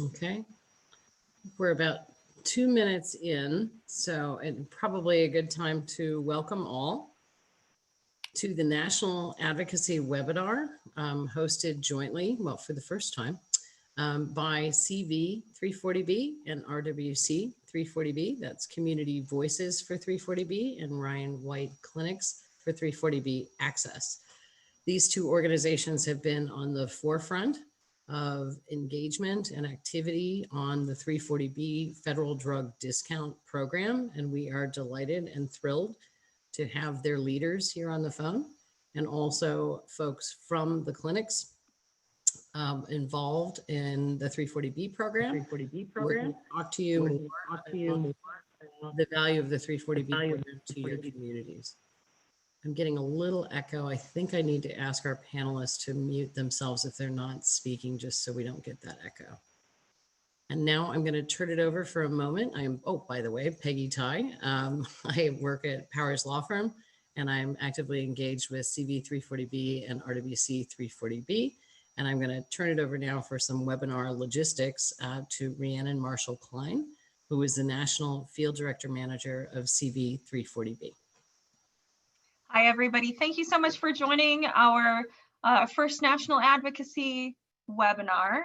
Okay, we're about 2 minutes in, so it's probably a good time to welcome all to the National Advocacy webinar hosted jointly, well, for the first time, by CV340B and RWC340B. That's Community Voices for 340B and Ryan White Clinics for 340B Access. These two organizations have been on the forefront of engagement and activity on the 340B federal drug discount program, and we are delighted and thrilled to have their leaders here on the phone, and also folks from the clinics involved in the 340B program. We're going to talk to you more about the value of the 340B program to your communities. I'm getting a little echo. I think I need to ask our panelists to mute themselves if they're not speaking, just so we don't get that echo. And now I'm going to turn it over for a moment. Oh, by the way, Peggy Ty. I work at Powers Law Firm, and I'm actively engaged with CV340B and RWC340B. And I'm going to turn it over now for some webinar logistics to Rhiannon Marshall-Klein, who is the National Field Director Manager of CV340B. Hi, everybody. Thank you so much for joining our first National Advocacy webinar.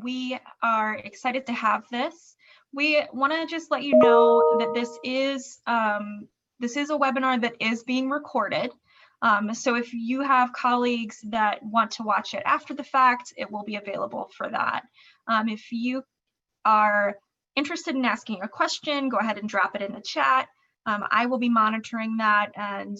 We are excited to have this. We want to just let you know that this is a webinar that is being recorded. So if you have colleagues that want to watch it after the fact, it will be available for that. If you are interested in asking a question, go ahead and drop it in the chat. I will be monitoring that and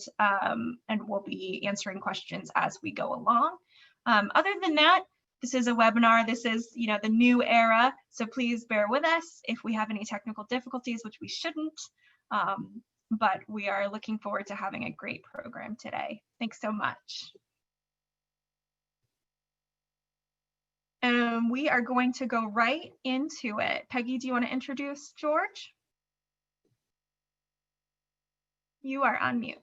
we'll be answering questions as we go along. Other than that, this is a webinar. This is, the new era. So please bear with us if we have any technical difficulties, which we shouldn't. But we are looking forward to having a great program today. Thanks so much. We are going to go right into it. Peggy, do you want to introduce George? You are on mute.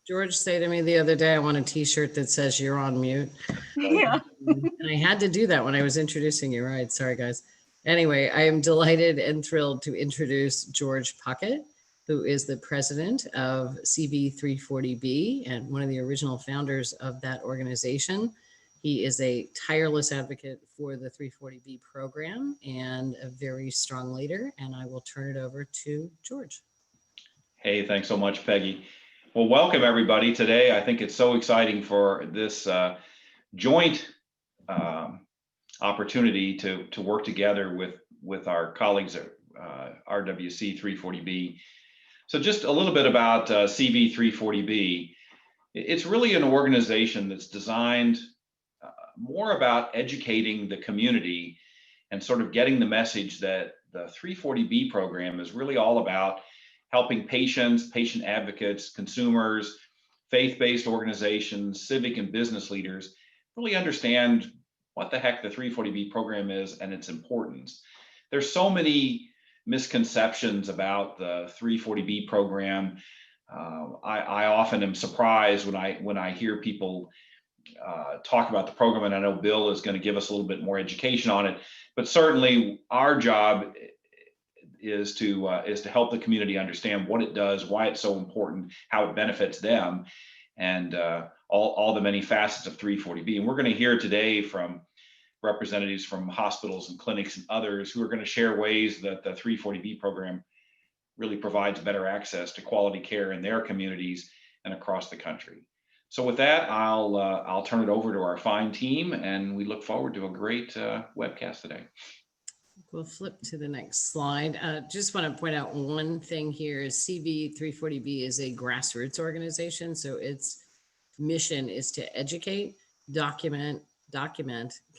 George said to me the other day, I want a t-shirt that says you're on mute. Yeah. And I had to do that when I was introducing you, right? Sorry, guys. Anyway, I am delighted and thrilled to introduce George Puckett, who is the president of CV340B and one of the original founders of that organization. He is a tireless advocate for the 340B program and a very strong leader. And I will turn it over to George. Hey, thanks so much, Peggy. Well, welcome everybody today. I think it's so exciting for this joint opportunity to work together with our colleagues at RWC340B. So just a little bit about CV340B. It's really an organization that's designed more about educating the community and sort of getting the message that the 340B program is really all about helping patients, patient advocates, consumers, faith-based organizations, civic and business leaders really understand what the heck the 340B program is and its importance. There's so many misconceptions about the 340B program. I often am surprised when I hear people talk about the program, and I know Bill is going to give us a little bit more education on it, but certainly our job is to help the community understand what it does, why it's so important, how it benefits them, and all the many facets of 340B. And we're going to hear today from representatives from hospitals and clinics and others who are going to share ways that the 340B program really provides better access to quality care in their communities and across the country. So with that, I'll turn it over to our fine team, and we look forward to a great webcast today. We'll flip to the next slide. Just want to point out one thing here is CV340B is a grassroots organization. So its mission is to educate, document,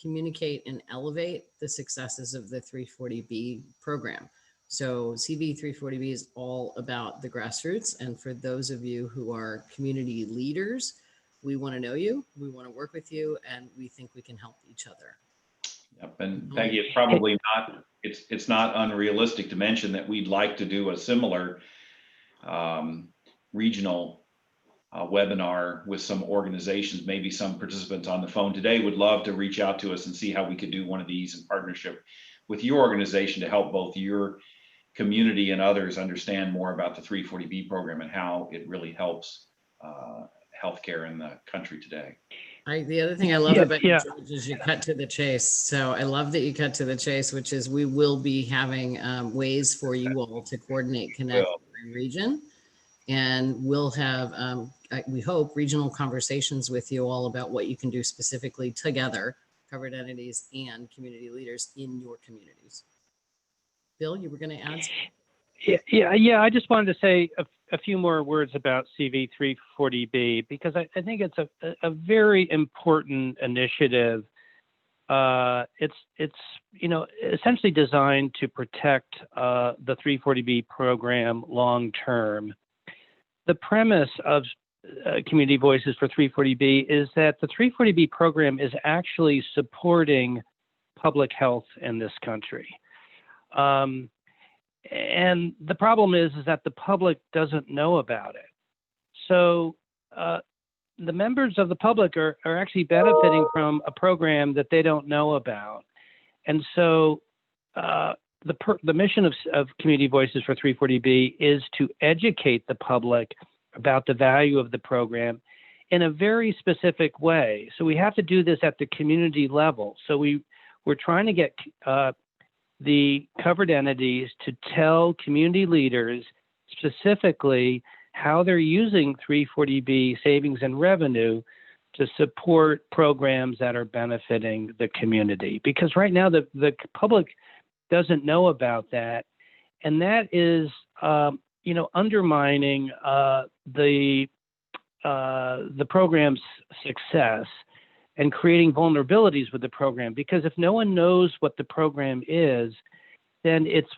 communicate, and elevate the successes of the 340B program. So CV340B is all about the grassroots. And for those of you who are community leaders, we want to know you, we want to work with you, and we think we can help each other. Yep, and Peggy, it's probably not, it's not unrealistic to mention that we'd like to do a similar regional webinar with some organizations. Maybe some participants on the phone today would love to reach out to us and see how we could do one of these in partnership with your organization to help both your community and others understand more about the 340B program and how it really helps healthcare in the country today. The other thing I love about you, yeah. George, is you cut to the chase. So I love that you cut to the chase, which is we will be having ways for you all to coordinate, connect by region. And we'll have, we hope, regional conversations with you all about what you can do specifically together, covered entities and community leaders in your communities. Bill, you were going to add something? Yeah. I just wanted to say a few more words about CV340B because I think it's a very important initiative. It's essentially designed to protect the 340B program long term. The premise of Community Voices for 340B is that the 340B program is actually supporting public health in this country. And the problem is that the public doesn't know about it. So the members of the public are actually benefiting from a program that they don't know about. And so the mission of Community Voices for 340B is to educate the public about the value of the program in a very specific way. So we have to do this at the community level. So we're trying to get the covered entities to tell community leaders specifically how they're using 340B savings and revenue to support programs that are benefiting the community. Because right now the public doesn't know about that, and that is undermining the program's success and creating vulnerabilities with the program. Because if no one knows what the program is, then it's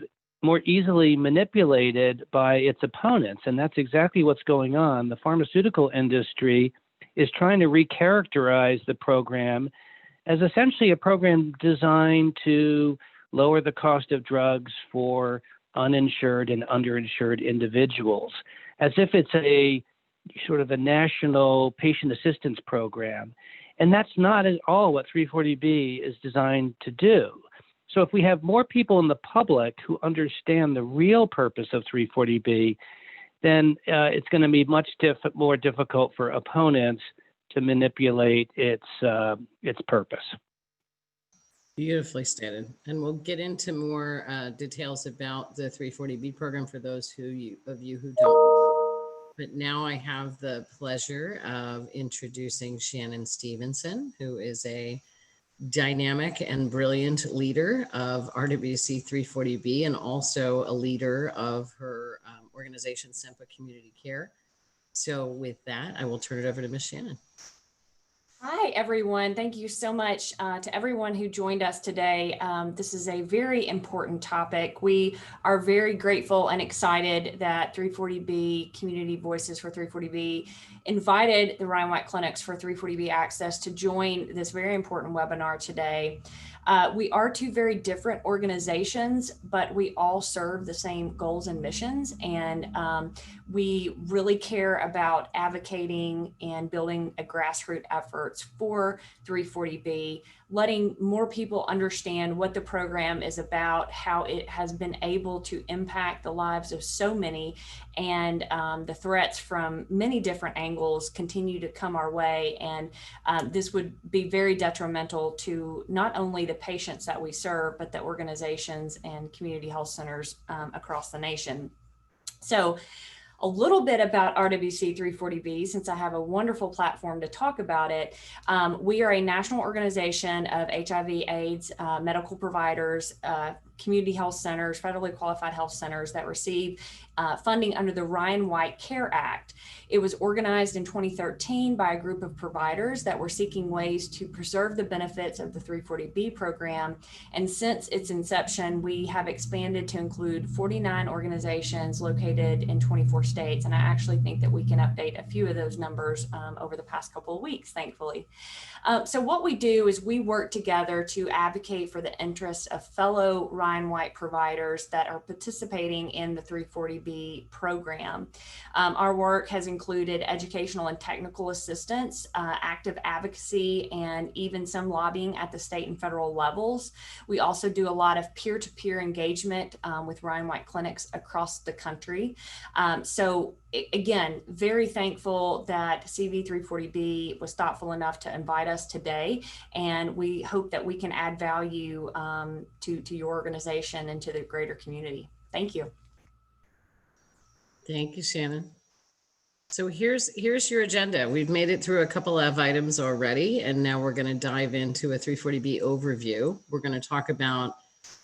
more easily manipulated by its opponents, and that's exactly what's going on. The pharmaceutical industry is trying to recharacterize the program as essentially a program designed to lower the cost of drugs for uninsured and underinsured individuals, as if it's a sort of a national patient assistance program. And that's not at all what 340B is designed to do. So if we have more people in the public who understand the real purpose of 340B, then it's going to be much more difficult for opponents to manipulate its purpose. Beautifully stated. And we'll get into more details about the 340B program for those of you who don't. But now I have the pleasure of introducing Shannon Stevenson, who is a dynamic and brilliant leader of RWC340B and also a leader of her organization, SEMPA Community Care. So with that, I will turn it over to Ms. Shannon. Hi, everyone. Thank you so much to everyone who joined us today. This is a very important topic. We are very grateful and excited that 340B, Community Voices for 340B, invited the Ryan White Clinics for 340B Access to join this very important webinar today. We are two very different organizations, but we all serve the same goals and missions. And we really care about advocating and building a grassroots efforts for 340B, letting more people understand what the program is about, how it has been able to impact the lives of so many, and the threats from many different angles continue to come our way. And this would be very detrimental to not only the patients that we serve, but the organizations and community health centers across the nation. So a little bit about RWC340B, since I have a wonderful platform to talk about it. We are a national organization of HIV/AIDS medical providers, community health centers, federally qualified health centers that receive funding under the Ryan White Care Act. It was organized in 2013 by a group of providers that were seeking ways to preserve the benefits of the 340B program. And since its inception, we have expanded to include 49 organizations located in 24 states. And I actually think that we can update a few of those numbers over the past couple of weeks, thankfully. So what we do is we work together to advocate for the interests of fellow Ryan White providers that are participating in the 340B program. Our work has included educational and technical assistance, active advocacy, and even some lobbying at the state and federal levels. We also do a lot of peer-to-peer engagement with Ryan White clinics across the country. So again, very thankful that CV340B was thoughtful enough to invite us today, and we hope that we can add value to your organization and to the greater community. Thank you. Thank you, Shannon. So here's your agenda. We've made it through a couple of items already, and now we're going to dive into a 340B overview. We're going to talk about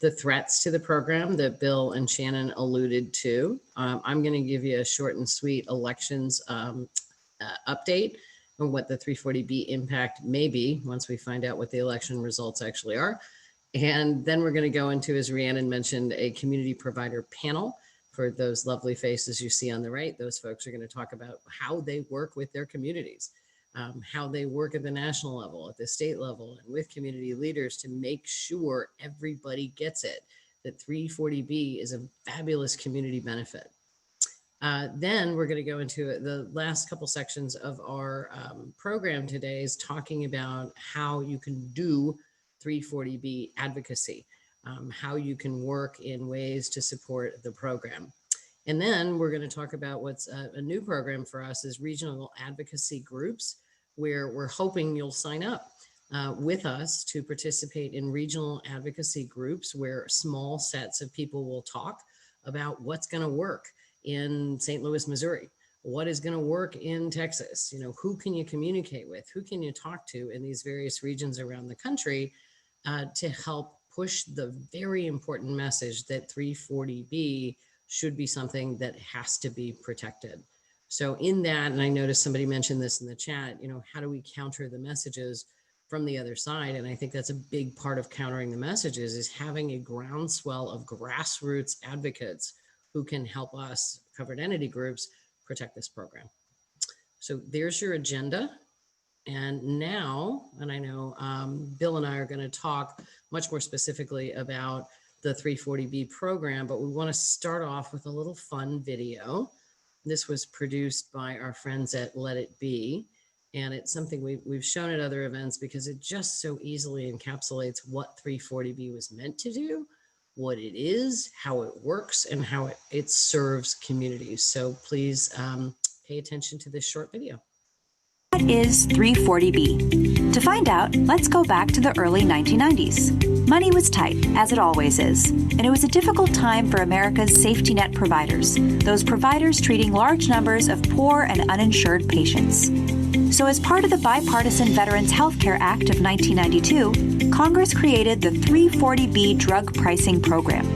the threats to the program that Bill and Shannon alluded to. I'm going to give you a short and sweet elections update on what the 340B impact may be once we find out what the election results actually are. And then we're going to go into, as Rhiannon mentioned, a community provider panel. For those lovely faces you see on the right, those folks are going to talk about how they work with their communities, how they work at the national level, at the state level, and with community leaders to make sure everybody gets it, that 340B is a fabulous community benefit. Then we're going to go into the last couple sections of our program today is talking about how you can do 340B advocacy. How you can work in ways to support the program. And then we're going to talk about what's a new program for us is regional advocacy groups, where we're hoping you'll sign up with us to participate in regional advocacy groups where small sets of people will talk about what's going to work in St. Louis, Missouri, what is going to work in Texas, who can you communicate with, who can you talk to in these various regions around the country to help push the very important message that 340B should be something that has to be protected. So in that, and I noticed somebody mentioned this in the chat, how do we counter the messages from the other side? And I think that's a big part of countering the messages is having a groundswell of grassroots advocates who can help us, covered entity groups, protect this program. So there's your agenda. And now, and I know Bill and I are going to talk much more specifically about the 340B program, but we want to start off with a little fun video. This was produced by our friends at Let It Be, and it's something we've shown at other events because it just so easily encapsulates what 340B was meant to do, what it is, how it works, and how it serves communities. So please pay attention to this short video. What is 340B? To find out, let's go back to the early 1990s. Money was tight, as it always is, and it was a difficult time for America's safety net providers, those providers treating large numbers of poor and uninsured patients. So as part of the Bipartisan Veterans Health Care Act of 1992, Congress created the 340B drug pricing program.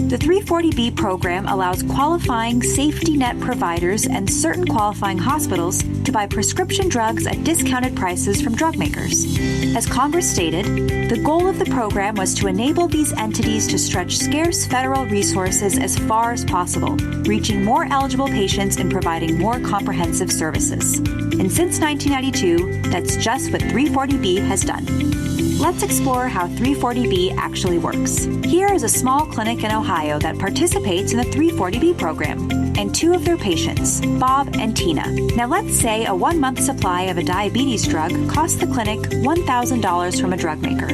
The 340B program allows qualifying safety net providers and certain qualifying hospitals to buy prescription drugs at discounted prices from drug makers. As Congress stated, the goal of the program was to enable these entities to stretch scarce federal resources as far as possible, reaching more eligible patients and providing more comprehensive services. And since 1992, that's just what 340B has done. Let's explore how 340B actually works. Here is a small clinic in Ohio that participates in the 340B program, and two of their patients, Bob and Tina. Now let's say a 1-month supply of a diabetes drug costs the clinic $1,000 from a drug maker.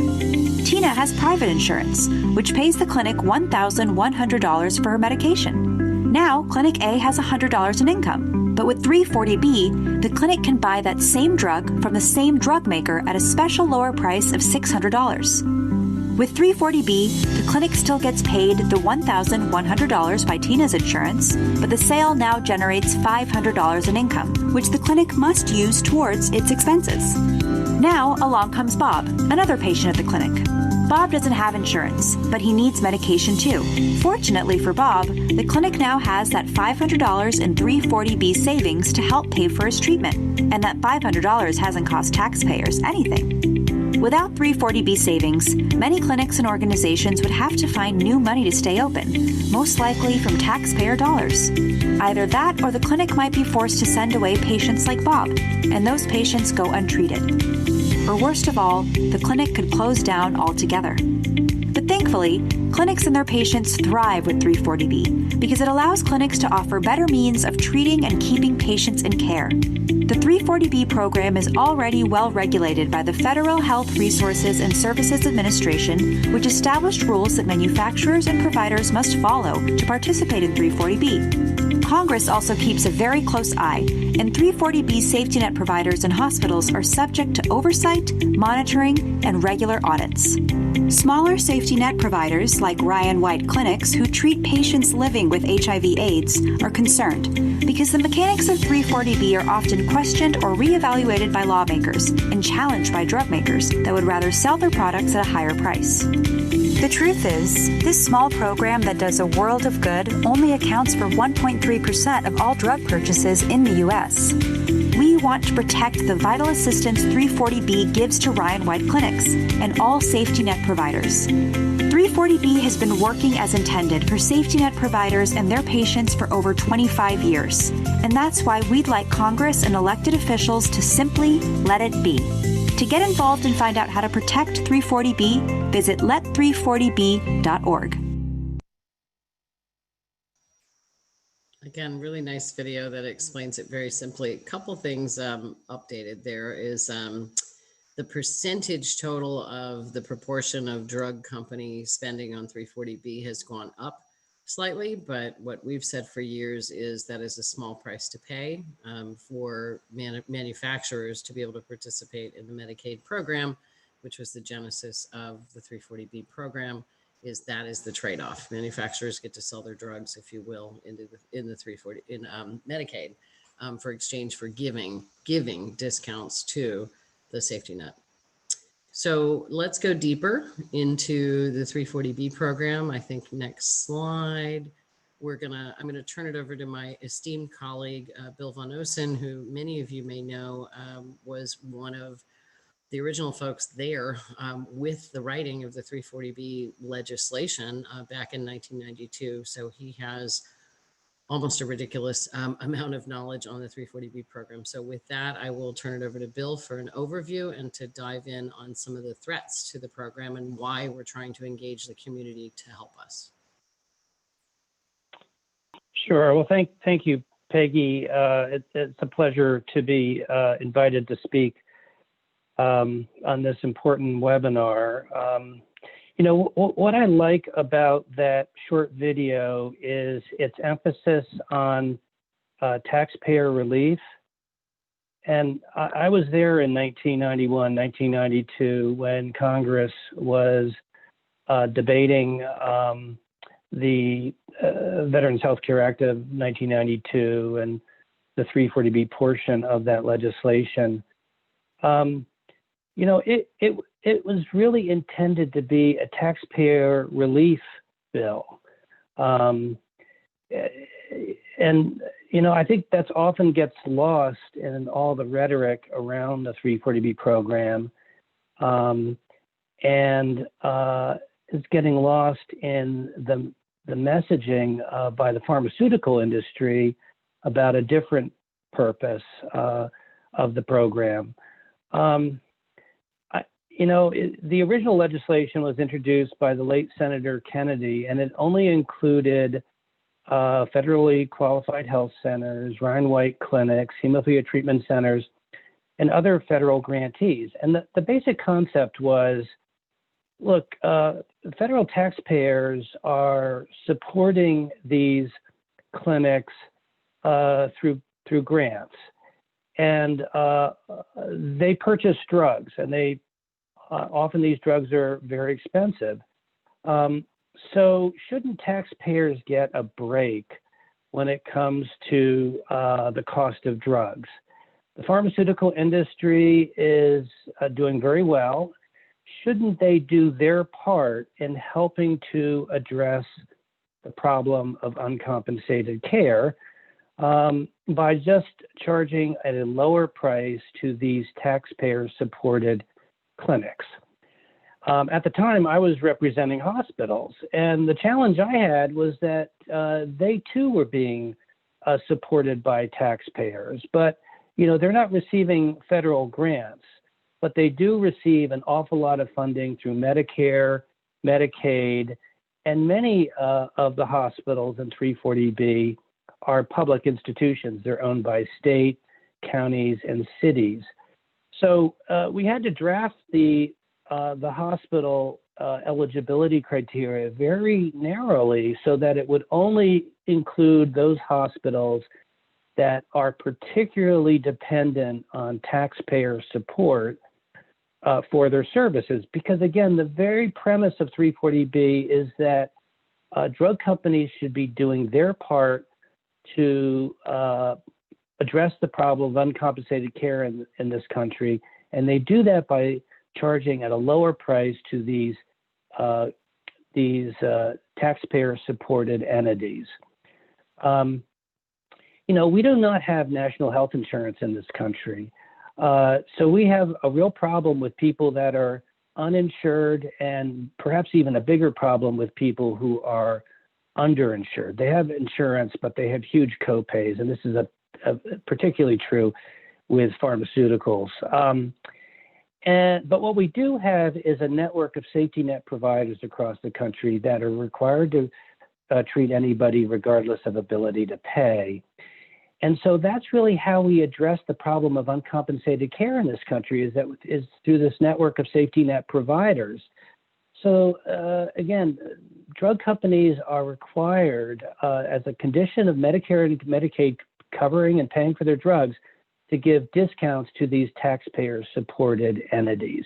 Tina has private insurance, which pays the clinic $1,100 for her medication. Now, Clinic A has $100 in income. But with 340B, the clinic can buy that same drug from the same drug maker at a special lower price of $600. With 340B, the clinic still gets paid the $1,100 by Tina's insurance, but the sale now generates $500 in income, which the clinic must use towards its expenses. Now, along comes Bob, another patient at the clinic. Bob doesn't have insurance, but he needs medication too. Fortunately for Bob, the clinic now has that $500 in 340B savings to help pay for his treatment, and that $500 hasn't cost taxpayers anything. Without 340B savings, many clinics and organizations would have to find new money to stay open, most likely from taxpayer dollars. Either that or the clinic might be forced to send away patients like Bob, and those patients go untreated. Or worst of all, the clinic could close down altogether. But thankfully, Thankfully, clinics and their patients thrive with 340B because it allows clinics to offer better means of treating and keeping patients in care. The 340B program is already well regulated by the Federal Health Resources and Services Administration, which established rules that manufacturers and providers must follow to participate in 340B. Congress also keeps a very close eye, and 340B safety net providers and hospitals are subject to oversight, monitoring, and regular audits. Smaller safety net providers like Ryan White clinics who treat patients living with HIV/AIDS are concerned because the mechanics of 340B are often questioned or reevaluated by lawmakers and challenged by drug makers that would rather sell their products at a higher price. The truth is, this small program that does a world of good only accounts for 1.3% of all drug purchases in the U.S. We want to protect the vital assistance 340B gives to Ryan White clinics and all safety net providers. 340B has been working as intended for safety net providers and their patients for over 25 years. And that's why we'd like Congress and elected officials to simply let it be. To get involved and find out how to protect 340B, visit let340b.org. Again, really nice video that explains it very simply. A couple things updated. There is the percentage total of the proportion of drug company spending on 340B has gone up slightly, but what we've said for years is that is a small price to pay for manufacturers to be able to participate in the Medicaid program, which was the genesis of the 340B program. That is the trade-off. Manufacturers get to sell their drugs, if you will, in the 340 in Medicaid for exchange for giving discounts to the safety net. So let's go deeper into the 340B program. I think next slide, I'm gonna turn it over to my esteemed colleague, Bill Von Osen, who many of you may know was one of the original folks there with the writing of the 340B legislation back in 1992. So he has almost a ridiculous amount of knowledge on the 340B program. So with that, I will turn it over to Bill for an overview and to dive in on some of the threats to the program and why we're trying to engage the community to help us. Sure. Well, thank you, Peggy. It's a pleasure to be invited to speak on this important webinar. You know, what I like about that short video is its emphasis on taxpayer relief. And I was there in 1991, 1992, when Congress was debating the Veterans Health Care Act of 1992 and the 340B portion of that legislation. You know, it was really intended to be a taxpayer relief bill. And, you know, I think that's often gets lost in all the rhetoric around the 340B program. And it's getting lost in the messaging by the pharmaceutical industry about a different purpose of the program. You know, the original legislation was introduced by the late Senator Kennedy, and it only included federally qualified health centers, Ryan White clinics, hemophilia treatment centers, and other federal grantees. And the basic concept was, look, federal taxpayers are supporting these clinics through grants, and they purchase drugs, and they often these drugs are very expensive. So shouldn't taxpayers get a break when it comes to the cost of drugs? The pharmaceutical industry is doing very well. Shouldn't they do their part in helping to address the problem of uncompensated care by just charging at a lower price to these taxpayer-supported clinics? At the time, I was representing hospitals, and the challenge I had was that they too were being supported by taxpayers. But, you know, they're not receiving federal grants, but they do receive an awful lot of funding through Medicare Medicaid, and many of the hospitals in 340B are public institutions. They're owned by state, counties, and cities. So we had to draft the hospital eligibility criteria very narrowly so that it would only include those hospitals that are particularly dependent on taxpayer support for their services. Because again, the very premise of 340B is that drug companies should be doing their part to address the problem of uncompensated care in this country. And they do that by charging at a lower price to these taxpayer-supported entities. We do not have national health insurance in this country. So we have a real problem with people that are uninsured, and perhaps even a bigger problem with people who are underinsured. They have insurance, but they have huge copays, and this is particularly true with pharmaceuticals. But what we do have is a network of safety net providers across the country that are required to treat anybody regardless of ability to pay. And so that's really how we address the problem of uncompensated care in this country, is through this network of safety net providers. So again, drug companies are required, as a condition of Medicare and Medicaid covering and paying for their drugs, to give discounts to these taxpayer-supported entities.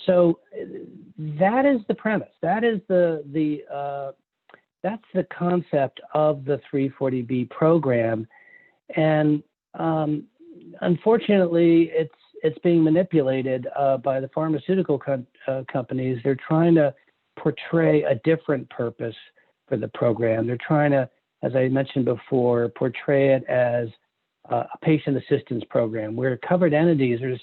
So that is the premise. That is that's the concept of the 340B program. And unfortunately, it's being manipulated by the pharmaceutical companies. They're trying to portray a different purpose for the program. They're trying to, as I mentioned before, portray it as a patient assistance program, where covered entities are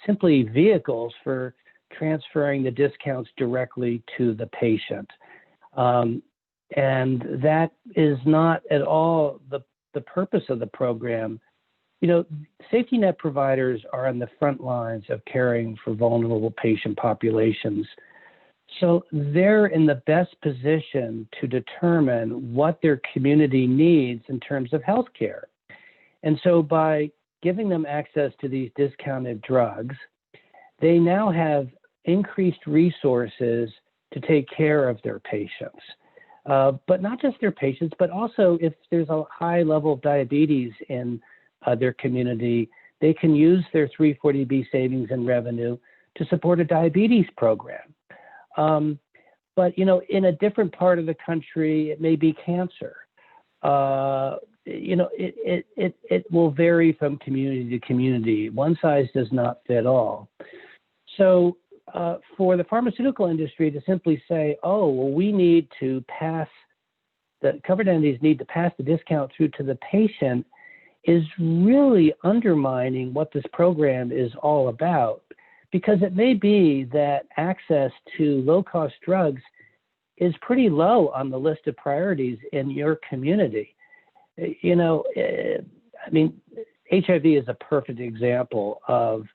simply vehicles for transferring the discounts directly to the patient. And that is not at all the purpose of the program. Safety net providers are on the front lines of caring for vulnerable patient populations. So they're in the best position to determine what their community needs in terms of healthcare. And so by giving them access to these discounted drugs, they now have increased resources to take care of their patients. But not just their patients, but also if there's a high level of diabetes in their community, they can use their 340B savings and revenue to support a diabetes program. But in a different part of the country, it may be cancer. It will vary from community to community. One size does not fit all. So for the pharmaceutical industry to simply say, oh, well, we need to the covered entities need to pass the discount through to the patient, is really undermining what this program is all about. Because it may be that access to low-cost drugs is pretty low on the list of priorities in your community. HIV is a perfect example of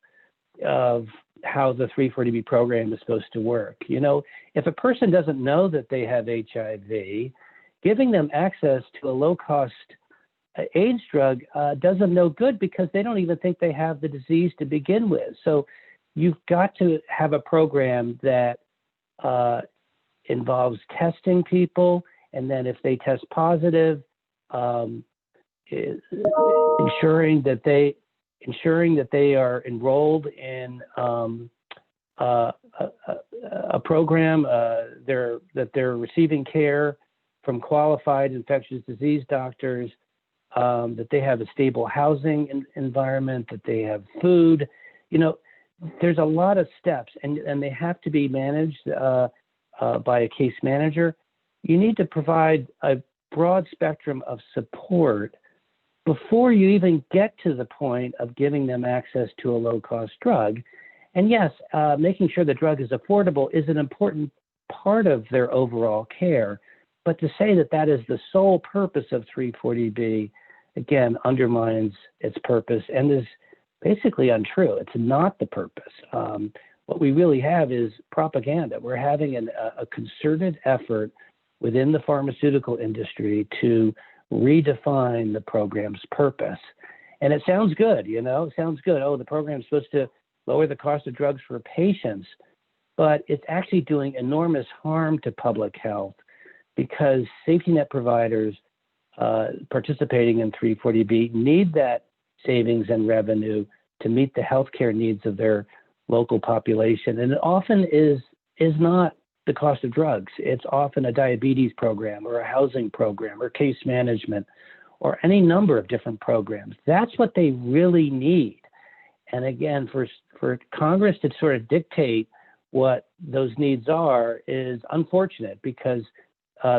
how the 340B program is supposed to work. If a person doesn't know that they have HIV, giving them access to a low-cost AIDS drug does them no good, because they don't even think they have the disease to begin with. So you've got to have a program that involves testing people, and then if they test positive, ensuring that they are enrolled in a program that they're receiving care from qualified infectious disease doctors, that they have a stable housing environment, that they have food. There's a lot of steps, and they have to be managed by a case manager. You need to provide a broad spectrum of support before you even get to the point of giving them access to a low-cost drug. And yes, making sure the drug is affordable is an important part of their overall care. But to say that that is the sole purpose of 340B, again, undermines its purpose and is basically untrue. It's not the purpose. what we really have is propaganda. We're having a concerted effort within the pharmaceutical industry to redefine the program's purpose. And it sounds good, you know, it sounds good. Oh, the program's supposed to lower the cost of drugs for patients, but it's actually doing enormous harm to public health because safety net providers participating in 340B need that savings and revenue to meet the healthcare needs of their local population. And it often is not the cost of drugs. It's often a diabetes program or a housing program or case management or any number of different programs. That's what they really need. And again, for Congress to sort of dictate what those needs are is unfortunate because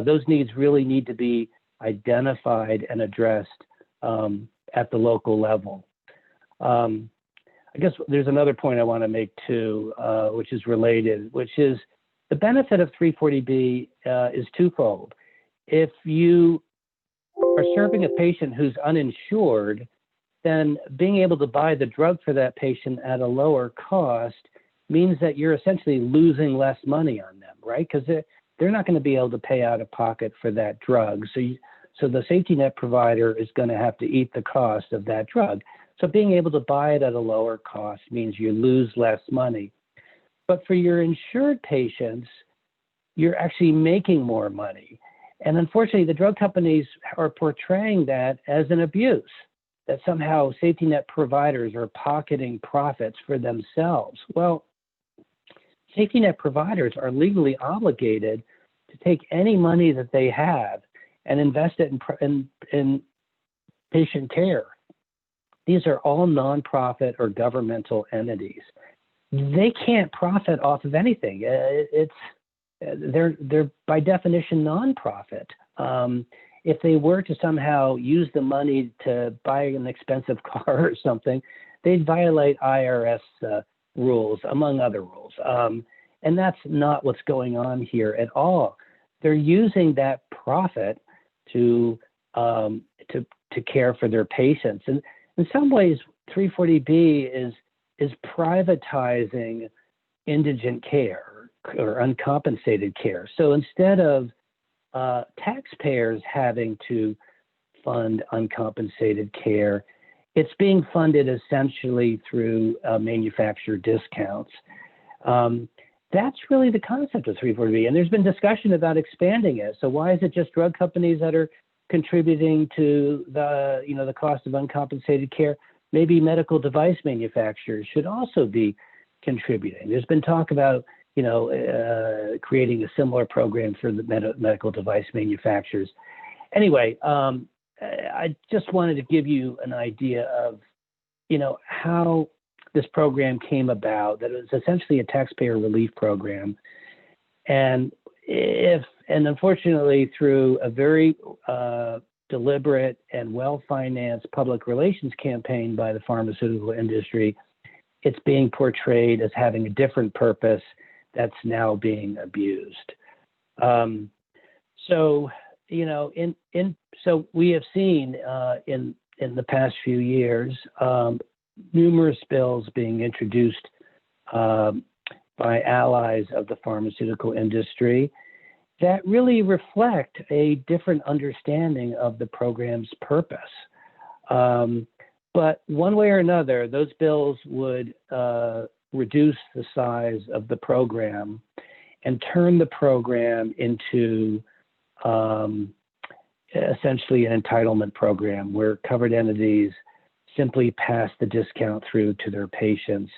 those needs really need to be identified and addressed at the local level. I guess there's another point I want to make too, which is related, which is the benefit of 340B is twofold. If you are serving a patient who's uninsured, then being able to buy the drug for that patient at a lower cost means that you're essentially losing less money on them, right? Because they're not going to be able to pay out of pocket for that drug. So the safety net provider is going to have to eat the cost of that drug. So being able to buy it at a lower cost means you lose less money. But for your insured patients, you're actually making more money. And unfortunately, the drug companies are portraying that as an abuse, that somehow safety net providers are pocketing profits for themselves. Well, safety net providers are legally obligated to take any money that they have and invest it in patient care. These are all nonprofit or governmental entities. They can't profit off of anything. They're by definition nonprofit. If they were to somehow use the money to buy an expensive car or something, they'd violate IRS rules, among other rules. And that's not what's going on here at all. They're using that profit to care for their patients. And in some ways, 340B is privatizing indigent care or uncompensated care. So instead of taxpayers having to fund uncompensated care, it's being funded essentially through manufacturer discounts. That's really the concept of 340B. And there's been discussion about expanding it. So why is it just drug companies that are contributing to the cost of uncompensated care? Maybe medical device manufacturers should also be contributing. There's been talk about creating a similar program for the medical device manufacturers. Anyway, I just wanted to give you an idea of how this program came about, that it was essentially a taxpayer relief program. And unfortunately, through a very deliberate and well-financed public relations campaign by the pharmaceutical industry, it's being portrayed as having a different purpose that's now being abused. So we have seen in the past few years numerous bills being introduced by allies of the pharmaceutical industry that really reflect a different understanding of the program's purpose. But one way or another, those bills would reduce the size of the program and turn the program into essentially an entitlement program where covered entities simply pass the discount through to their patients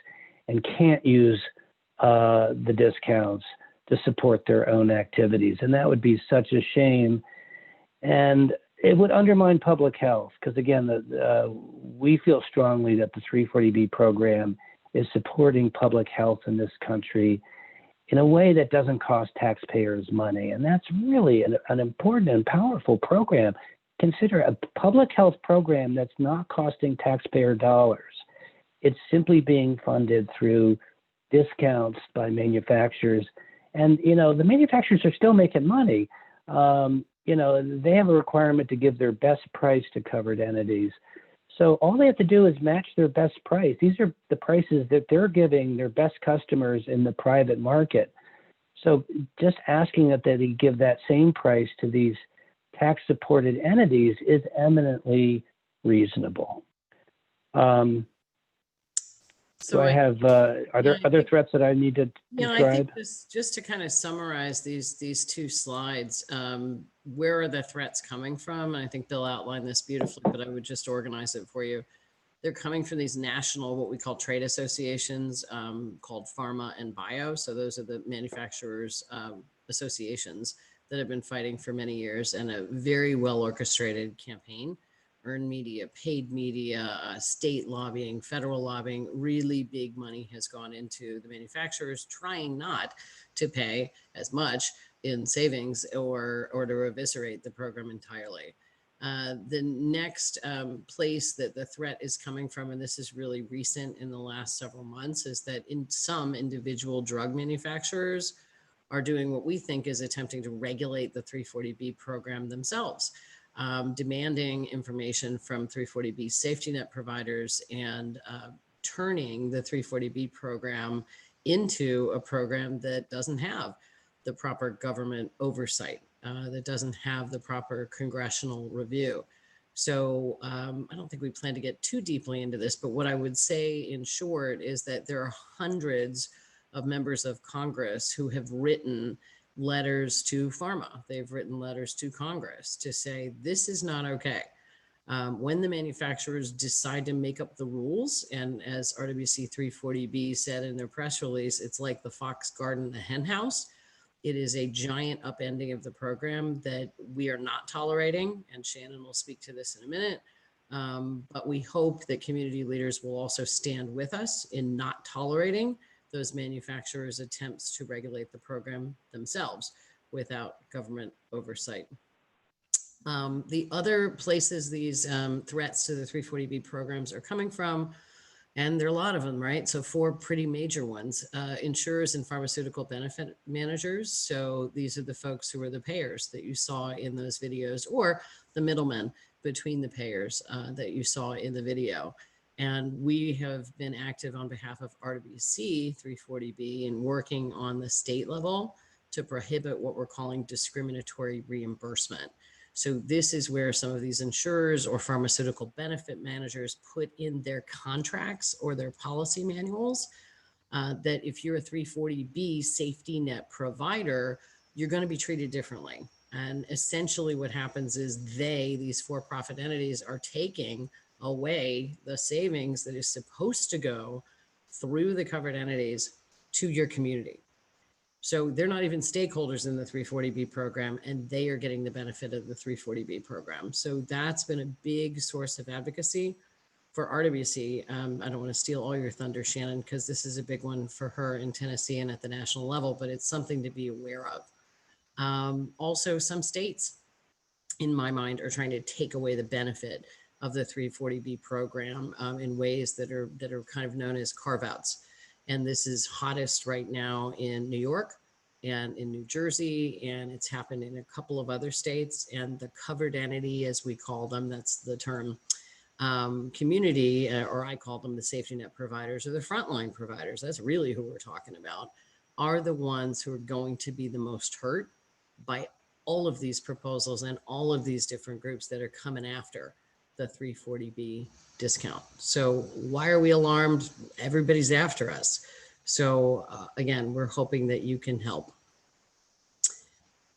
and can't use the discounts to support their own activities. And that would be such a shame. And it would undermine public health because, again, we feel strongly that the 340B program is supporting public health in this country in a way that doesn't cost taxpayers money. And that's really an important and powerful program. Consider a public health program that's not costing taxpayer dollars. It's simply being funded through discounts by manufacturers. And, the manufacturers are still making money. They have a requirement to give their best price to covered entities. So all they have to do is match their best price. These are the prices that they're giving their best customers in the private market. So just asking that they give that same price to these tax-supported entities is eminently reasonable. So do I have, are there other threats that I need to I describe? think just to kind of summarize these two slides, where are the threats coming from? And I think Bill outlined this beautifully, but I would just organize it for you. They're coming from these national, what we call trade associations, called Pharma and Bio. So those are the manufacturers associations that have been fighting for many years, and a very well orchestrated campaign. Earned media, paid media, state lobbying, federal lobbying, really big money has gone into the manufacturers trying not to pay as much in savings or to eviscerate the program entirely. The next place that the threat is coming from, and this is really recent in the last several months, is that in some individual drug manufacturers are doing what we think is attempting to regulate the 340B program themselves. Demanding information from 340B safety net providers and turning the 340B program into a program that doesn't have the proper government oversight, that doesn't have the proper congressional review. So I don't think we plan to get too deeply into this, but what I would say in short is that there are hundreds of members of Congress who have written letters to pharma. They've written letters to Congress to say, this is not okay. When the manufacturers decide to make up the rules, and as RWC340B said in their press release, it's like the fox garden, the hen house. It is a giant upending of the program that we are not tolerating, and Shannon will speak to this in a minute. But we hope that community leaders will also stand with us in not tolerating those manufacturers' attempts to regulate the program themselves without government oversight. The other places these threats to the 340B programs are coming from, and there are a lot of them, right? So 4 pretty major ones: insurers and pharmaceutical benefit managers. So these are the folks who are the payers that you saw in those videos, or the middlemen between the payers that you saw in the video. And we have been active on behalf of RWC340B and working on the state level to prohibit what we're calling discriminatory reimbursement. So this is where some of these insurers or pharmaceutical benefit managers put in their contracts or their policy manuals that if you're a 340B safety net provider, you're going to be treated differently. And essentially what happens is these for-profit entities are taking away the savings that is supposed to go through the covered entities to your community. So they're not even stakeholders in the 340B program, and they are getting the benefit of the 340B program. So that's been a big source of advocacy for RWC. I don't want to steal all your thunder, Shannon, because this is a big one for her in Tennessee and at the national level, but it's something to be aware of. Also, some states, in my mind, are trying to take away the benefit of the 340B program in ways that are kind of known as carve-outs. And this is hottest right now in New York and in New Jersey, and it's happened in a couple of other states. And the covered entity, as we call them, that's the term, community, or I call them the safety net providers or the frontline providers, that's really who we're talking about, are the ones who are going to be the most hurt by all of these proposals and all of these different groups that are coming after the 340B discount. So why are we alarmed? Everybody's after us. So again, we're hoping that you can help.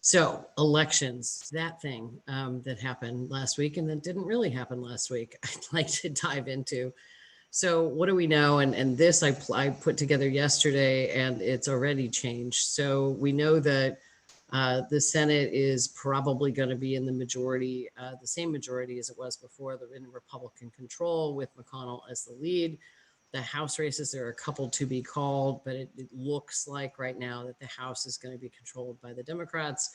So elections, that thing that happened last week and that didn't really happen last week, I'd like to dive into. So what do we know? And this I put together yesterday, and it's already changed. So we know that the Senate is probably going to be in the majority, the same majority as it was before, they're in Republican control with McConnell as the lead. The House races, there are a couple to be called, but it looks like right now that the House is going to be controlled by the Democrats,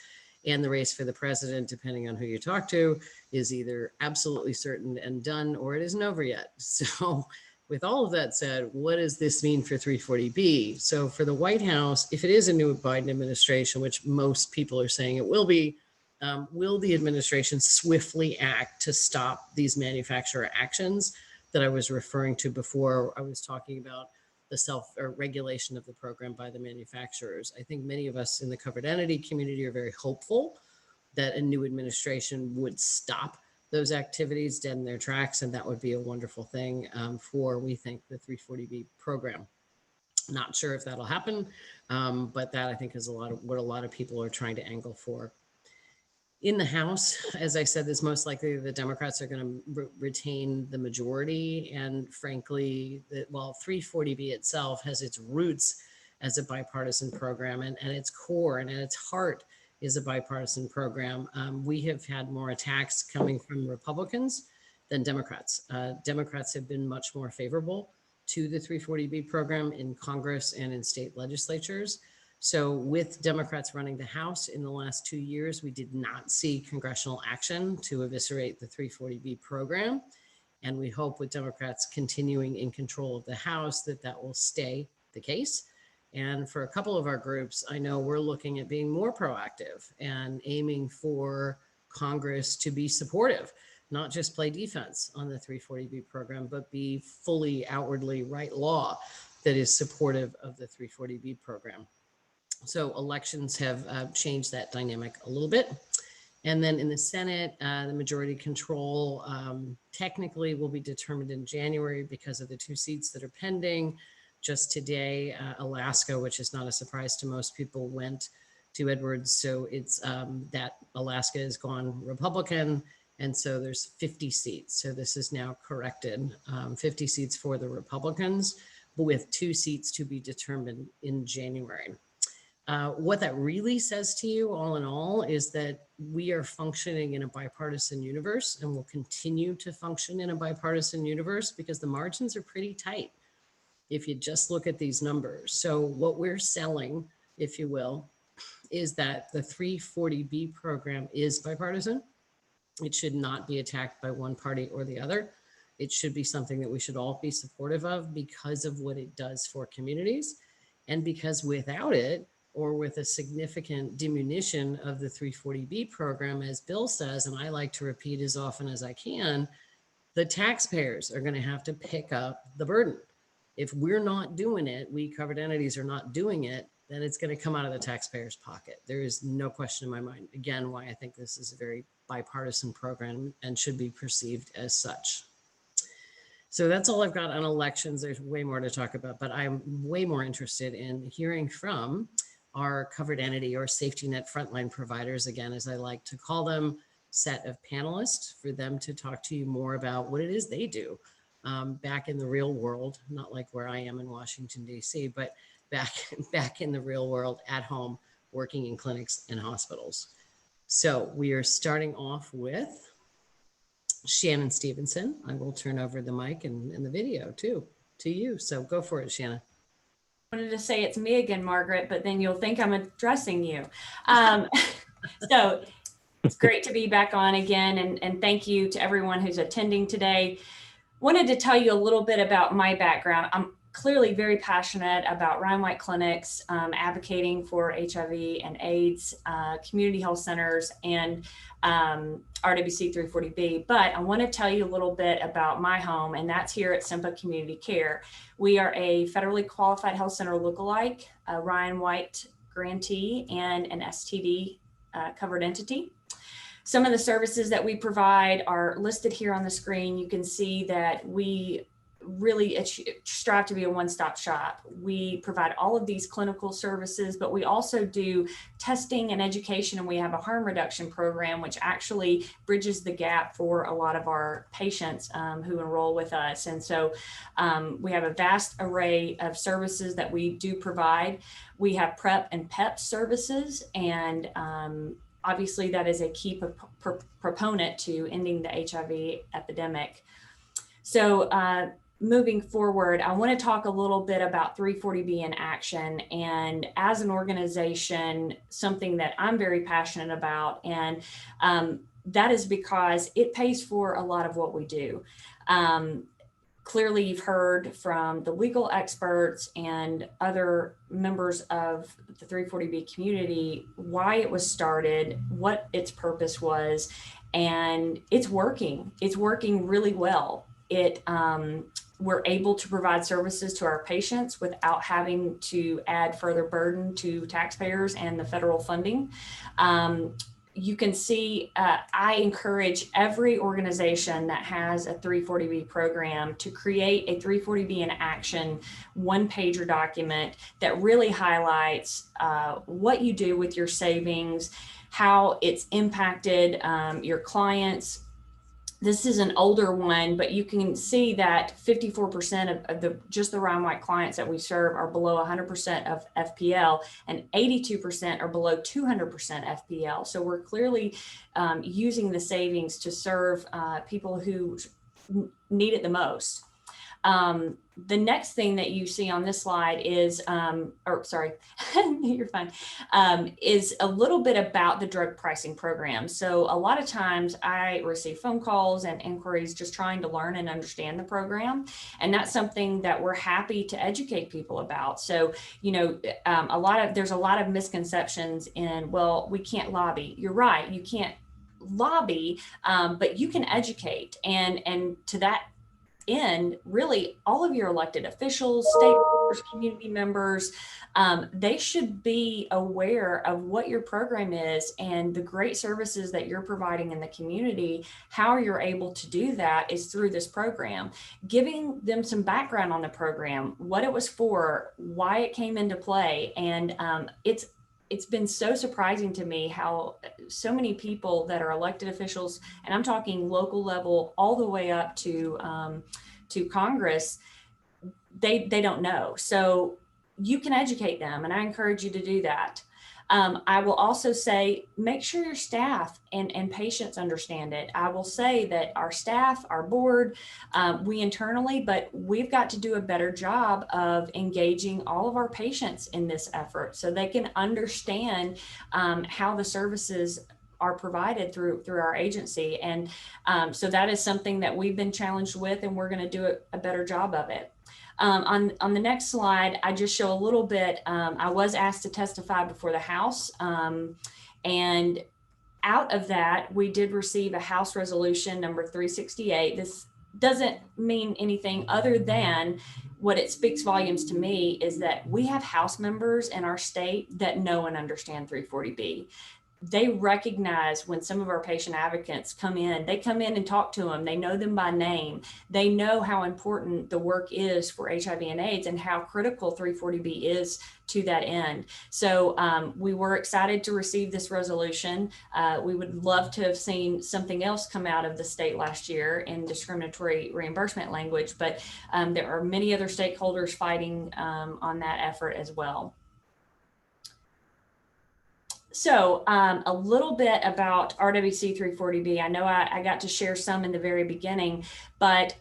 and the race for the president, depending on who you talk to, is either absolutely certain and done, or it isn't over yet. So with all of that said, what does this mean for 340B? So for the White House, if it is a new Biden administration, which most people are saying it will be, Will the administration swiftly act to stop these manufacturer actions that I was referring to before? I was talking about the self-regulation of the program by the manufacturers. I think many of us in the covered entity community are very hopeful that a new administration would stop those activities dead in their tracks, and that would be a wonderful thing for, we think, the 340B program. Not sure if that'll happen, but that I think is what a lot of people are trying to angle for. In the House, as I said, is most likely the Democrats are going to retain the majority. And frankly, while 340B itself has its roots as a bipartisan program and its core and at its heart is a bipartisan program, we have had more attacks coming from Republicans than Democrats. Democrats have been much more favorable to the 340B program in Congress and in state legislatures. So with Democrats running the House in the last 2 years, we did not see congressional action to eviscerate the 340B program. And we hope with Democrats continuing in control of the House that will stay the case. And for a couple of our groups, I know we're looking at being more proactive and aiming for Congress to be supportive, not just play defense on the 340B program, but be fully outwardly write law that is supportive of the 340B program. So elections have changed that dynamic a little bit. And then in the Senate, the majority control technically will be determined in January because of the 2 seats that are pending. Just today, Alaska, which is not a surprise to most people, went to Edwards. So it's that Alaska has gone Republican. And so there's 50 seats. So this is now corrected, 50 seats for the Republicans, but with 2 seats to be determined in January. What that really says to you, all in all, is that we are functioning in a bipartisan universe and will continue to function in a bipartisan universe because the margins are pretty tight if you just look at these numbers. So what we're selling, if you will, is that the 340B program is bipartisan. It should not be attacked by one party or the other. It should be something that we should all be supportive of because of what it does for communities. And because without it, or with a significant diminution of the 340B program, as Bill says, and I like to repeat as often as I can, the taxpayers are going to have to pick up the burden. If we're not doing it, we covered entities are not doing it, then it's going to come out of the taxpayer's pocket. There is no question in my mind, again, why I think this is a very bipartisan program and should be perceived as such. So that's all I've got on elections. There's way more to talk about, but I'm way more interested in hearing from our covered entity or safety net frontline providers, again, as I like to call them, set of panelists for them to talk to you more about what it is they do back in the real world, not like where I am in Washington, D.C., but back in the real world at home, working in clinics and hospitals. So we are starting off with Shannon Stevenson. I will turn over the mic and the video too to you. So go for it, Shannon. I wanted to say it's me again, Margaret, but then you'll think I'm addressing you. So it's great to be back on again. And thank you to everyone who's attending today. Wanted to tell you a little bit about my background. I'm clearly very passionate about Ryan White clinics, advocating for HIV and AIDS, community health centers, and RWC340B. But I want to tell you a little bit about my home, and that's here at Simpa Community Care. We are a federally qualified health center lookalike, a Ryan White grantee, and an STD covered entity. Some of the services that we provide are listed here on the screen. You can see that we really strive to be a one-stop shop. We provide all of these clinical services, but we also do testing and education, and we have a harm reduction program, which actually bridges the gap for a lot of our patients who enroll with us. And so we have a vast array of services that we do provide. We have PrEP and PEP services, and obviously that is a key proponent to ending the HIV epidemic. So moving forward, I want to talk a little bit about 340B in action. And as an organization, something that I'm very passionate about, and that is because it pays for a lot of what we do. Clearly, you've heard from the legal experts and other members of the 340B community why it was started, what its purpose was, and it's working. It's working really well. We're able to provide services to our patients without having to add further burden to taxpayers and the federal funding. You can see, I encourage every organization that has a 340B program to create a 340B in action one-pager document that really highlights what you do with your savings, how it's impacted your clients. This is an older one, but you can see that 54% of the Ryan White clients that we serve are below 100% of FPL, and 82% are below 200% FPL. So we're clearly using the savings to serve people who need it the most. The next thing that you see on this slide is, you're fine, is a little bit about the drug pricing program. So a lot of times I receive phone calls and inquiries just trying to learn and understand the program. And that's something that we're happy to educate people about. So, you know, there's a lot of misconceptions in, well, we can't lobby. You're right, you can't lobby, but you can educate. And to that end, really all of your elected officials, stakeholders, community members, they should be aware of what your program is and the great services that you're providing in the community. How you're able to do that is through this program, giving them some background on the program, what it was for, why it came into play. And it's been so surprising to me how so many people that are elected officials, and I'm talking local level all the way up to Congress, they don't know. So you can educate them, and I encourage you to do that. I will also say, make sure your staff and patients understand it. I will say that our staff, our board, we internally, but we've got to do a better job of engaging all of our patients in this effort so they can understand how the services are provided through our agency. And so that is something that we've been challenged with, and we're going to do a better job of it. On the next slide, I just show a little bit. I was asked to testify before the House, and out of that, we did receive a House resolution number 368. This doesn't mean anything other than what it speaks volumes to me is that we have House members in our state that know and understand 340B. They recognize when some of our patient advocates come in, they come in and talk to them. They know them by name. They know how important the work is for HIV and AIDS and how critical 340B is to that end. So we were excited to receive this resolution. We would love to have seen something else come out of the state last year in discriminatory reimbursement language, but there are many other stakeholders fighting on that effort as well. So a little bit about RWC340B. I know I got to share some in the very beginning, but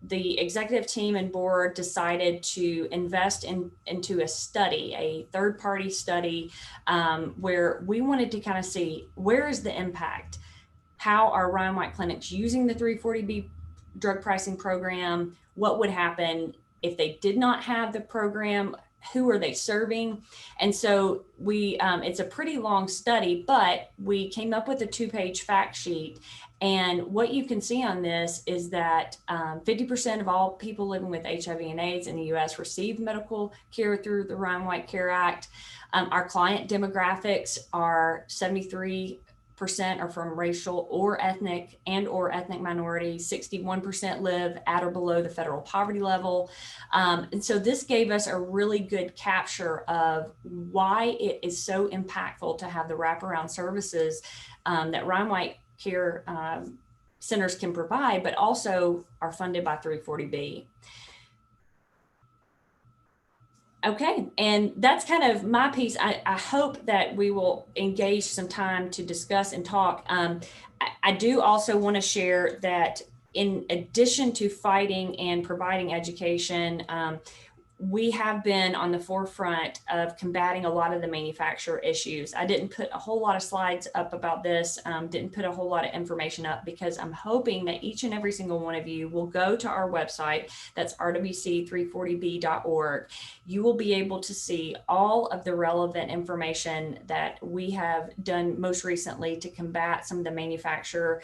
the executive team and board decided to invest into a study, a third-party study, where we wanted to kind of see where is the impact, how are Ryan White clinics using the 340B drug pricing program, what would happen if they did not have the program, who are they serving? And so we, it's a pretty long study, but we came up with a 2-page fact sheet. And what you can see on this is that 50% of all people living with HIV and AIDS in the US receive medical care through the Ryan White Care Act. Our client demographics are 73% are from racial or ethnic minority. 61% live at or below the federal poverty level. And so this gave us a really good capture of why it is so impactful to have the wraparound services that Ryan White Care centers can provide, but also are funded by 340B. Okay, and that's kind of my piece. I hope that we will engage some time to discuss and talk. I do also want to share that in addition to fighting and providing education, we have been on the forefront of combating a lot of the manufacturer issues. I didn't put a whole lot of slides up about this, didn't put a whole lot of information up, because I'm hoping that each and every single one of you will go to our website. That's RWC340B.org. You will be able to see all of the relevant information that we have done most recently to combat some of the manufacturer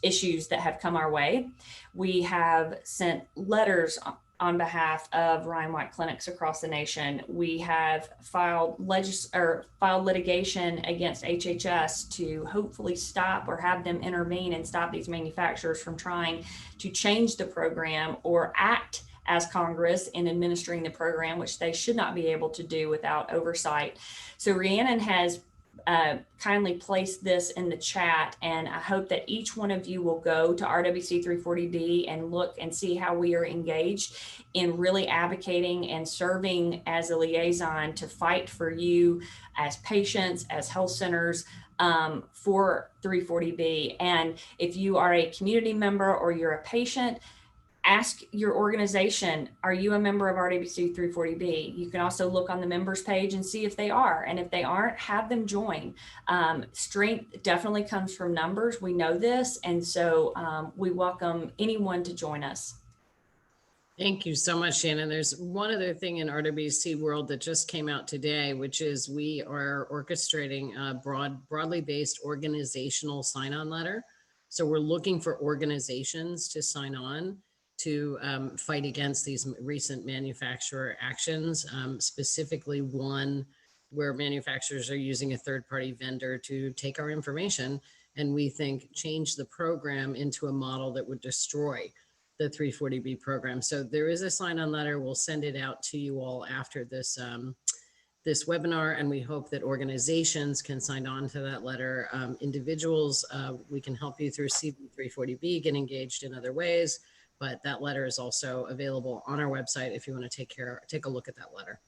issues that have come our way. We have sent letters on behalf of Ryan White clinics across the nation. We have filed litigation against HHS to hopefully stop or have them intervene and stop these manufacturers from trying to change the program or act as Congress in administering the program, which they should not be able to do without oversight. So Rhiannon has kindly placed this in the chat, and I hope that each one of you will go to RWC340B and look and see how we are engaged in really advocating and serving as a liaison to fight for you as patients, as health centers, for 340B. And if you are a community member or you're a patient, ask your organization, are you a member of RWC 340B? You can also look on the members page and see if they are. And if they aren't, have them join. Strength definitely comes from numbers. We know this. And so we welcome anyone to join us. Thank you so much, Shannon. There's one other thing in RWC world that just came out today, which is we are orchestrating a broadly based organizational sign-on letter. So we're looking for organizations to sign on to fight against these recent manufacturer actions, specifically one where manufacturers are using a third-party vendor to take our information and we think change the program into a model that would destroy the 340B program. So there is a sign-on letter. We'll send it out to you all after this this webinar, and we hope that organizations can sign on to that letter. Individuals, we can help you through CV340B, get engaged in other ways. But that letter is also available on our website if you want to take a look at that letter.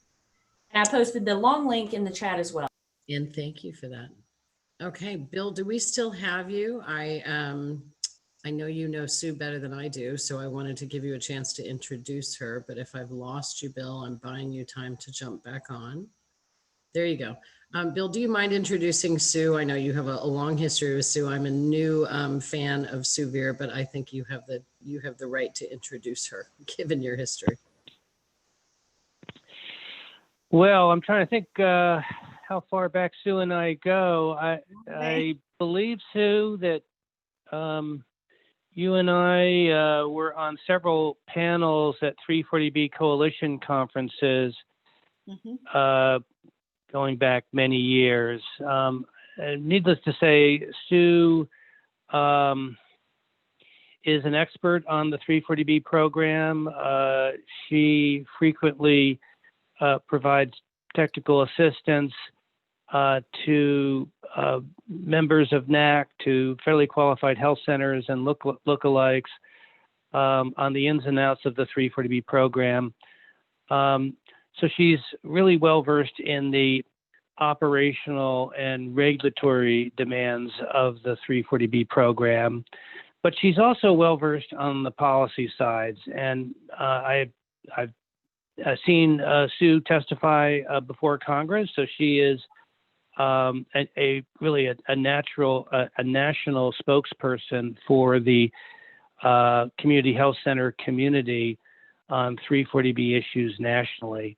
And I posted the long link in the chat as well. And thank you for that. Okay, Bill, do we still have you? I know you know Sue better than I do, so I wanted to give you a chance to introduce her. But if I've lost you, Bill, I'm buying you time to jump back on. There you go. Bill, do you mind introducing Sue? I know you have a long history with Sue. I'm a new fan of Sue Veer, but I think you have the right to introduce her, given your history. Well, I'm trying to think how far back Sue and I go. I believe, Sue, that you and I were on several panels at 340B Coalition conferences. Going back many years. Needless to say, Sue is an expert on the 340B program. She frequently provides technical assistance to members of NAC, to federally qualified health centers and lookalikes on the ins and outs of the 340B program. So she's really well versed in the operational and regulatory demands of the 340B program, but she's also well versed on the policy sides. And I've seen Sue testify before Congress, so she is really a national spokesperson for the community health center community on 340B issues nationally.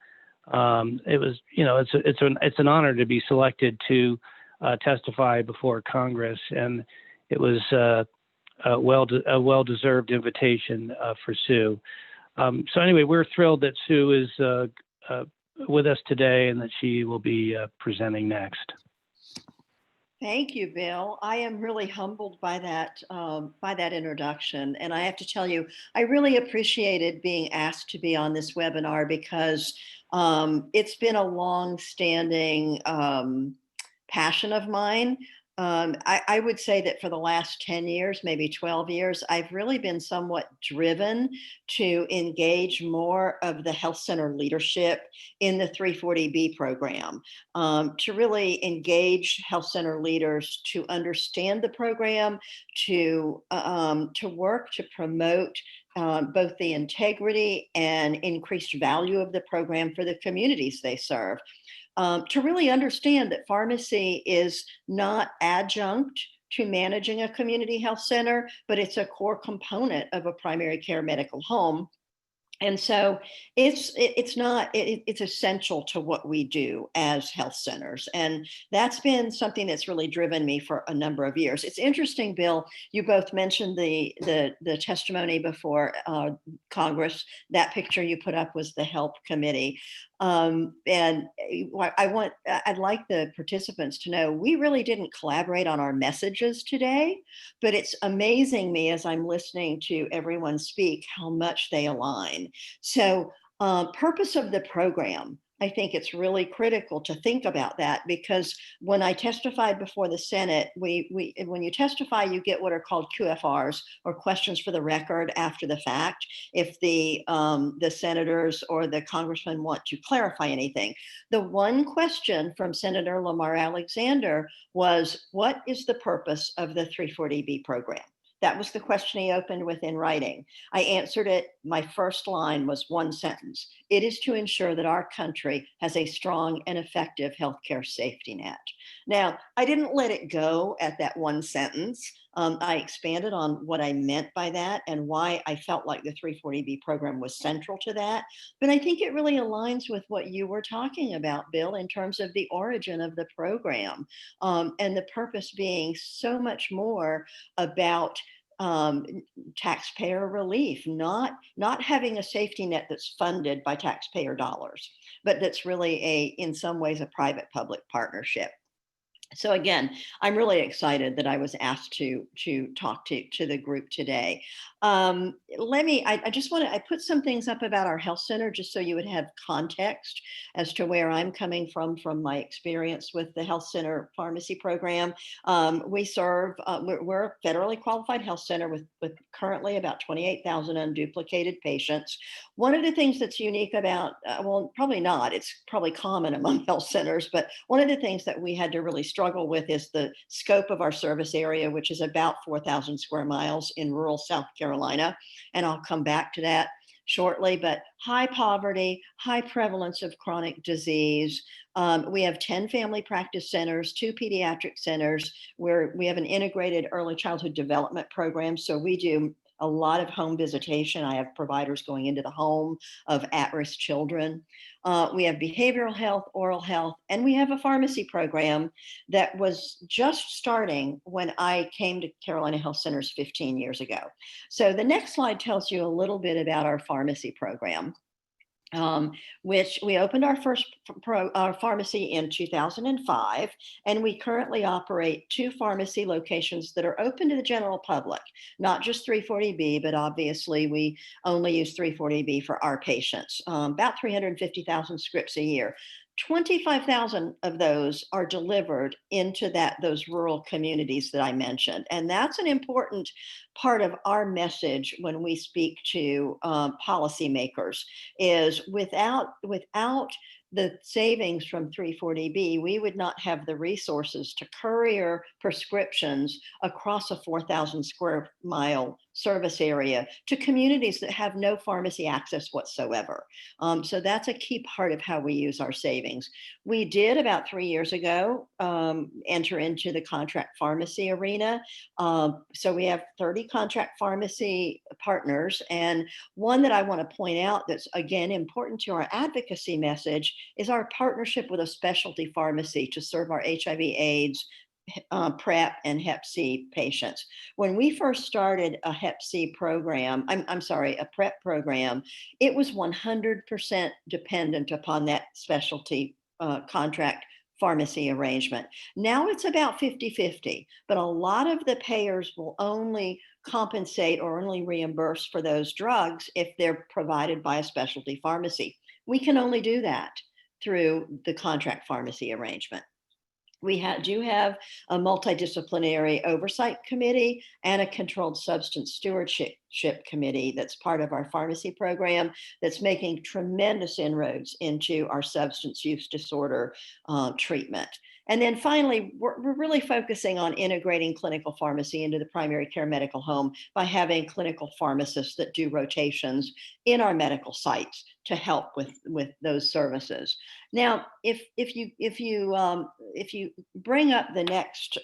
It was, it's an honor to be selected to testify before Congress, and it was a well-deserved invitation for Sue. So anyway, we're thrilled that Sue is with us today and that she will be presenting next. Thank you, Bill. I am really humbled by that introduction. And I have to tell you, I really appreciated being asked to be on this webinar because it's been a long-standing passion of mine I would say that for the last 10 years, maybe 12 years, I've really been somewhat driven to engage more of the health center leadership in the 340B program, to really engage health center leaders to understand the program, to work to promote both the integrity and increased value of the program for the communities they serve. To really understand that pharmacy is not adjunct to managing a community health center, but it's a core component of a primary care medical home. And so it's essential to what we do as health centers. And that's been something that's really driven me for a number of years. It's interesting, Bill, you both mentioned the testimony before Congress. That picture you put up was the HELP committee. And I'd like the participants to know we really didn't collaborate on our messages today, but it's amazing me as I'm listening to everyone speak how much they align. So purpose of the program, I think it's really critical to think about that, because when I testified before the Senate, when you testify, you get what are called QFRs, or questions for the record after the fact, if the senators or the congressman want to clarify anything. The one question from Senator Lamar Alexander was, what is the purpose of the 340B program? That was the question he opened with in writing. I answered it. My first line was one sentence. It is to ensure that our country has a strong and effective healthcare safety net. Now, I didn't let it go at that one sentence. I expanded on what I meant by that and why I felt like the 340B program was central to that. But I think it really aligns with what you were talking about, Bill, in terms of the origin of the program, and the purpose being so much more about taxpayer relief, not having a safety net that's funded by taxpayer dollars, but that's really in some ways a private-public partnership. So again, I'm really excited that I was asked to talk to the group today. I just want to, I put some things up about our health center just so you would have context as to where I'm coming from my experience with the health center pharmacy program. We serve, we're a federally qualified health center with currently about 28,000 unduplicated patients. One of the things that's unique about, well, probably not, it's probably common among health centers, but one of the things that we had to really struggle with is the scope of our service area, which is about 4,000 square miles in rural South Carolina. And I'll come back to that shortly, but high poverty, high prevalence of chronic disease. We have 10 family practice centers, 2 pediatric centers, where we have an integrated early childhood development program. So we do a lot of home visitation. I have providers going into the home of at-risk children. We have behavioral health, oral health, and we have a pharmacy program that was just starting when I came to Carolina Health Centers 15 years ago. So the next slide tells you a little bit about our pharmacy program. Which we opened our first pharmacy in 2005, and we currently operate 2 pharmacy locations that are open to the general public, not just 340B, but obviously we only use 340B for our patients, about 350,000 scripts a year. 25,000 of those are delivered into those rural communities that I mentioned. And that's an important part of our message when we speak to policymakers, is without the savings from 340B, we would not have the resources to courier prescriptions across a 4,000 square mile service area to communities that have no pharmacy access whatsoever. So that's a key part of how we use our savings. We did about 3 years ago enter into the contract pharmacy arena. So we have 30 contract pharmacy partners. And one that I want to point out that's again important to our advocacy message is our partnership with a specialty pharmacy to serve our HIV/AIDS, PrEP, and Hep C patients. When we first started a Hep C program, a PrEP program, it was 100% dependent upon that specialty contract pharmacy arrangement. Now it's about 50-50, but a lot of the payers will only compensate or only reimburse for those drugs if they're provided by a specialty pharmacy. We can only do that through the contract pharmacy arrangement. We do have a multidisciplinary oversight committee and a controlled substance stewardship committee that's part of our pharmacy program that's making tremendous inroads into our substance use disorder treatment. And then finally, we're really focusing on integrating clinical pharmacy into the primary care medical home by having clinical pharmacists that do rotations in our medical sites to help with those services. Now, if you bring up the next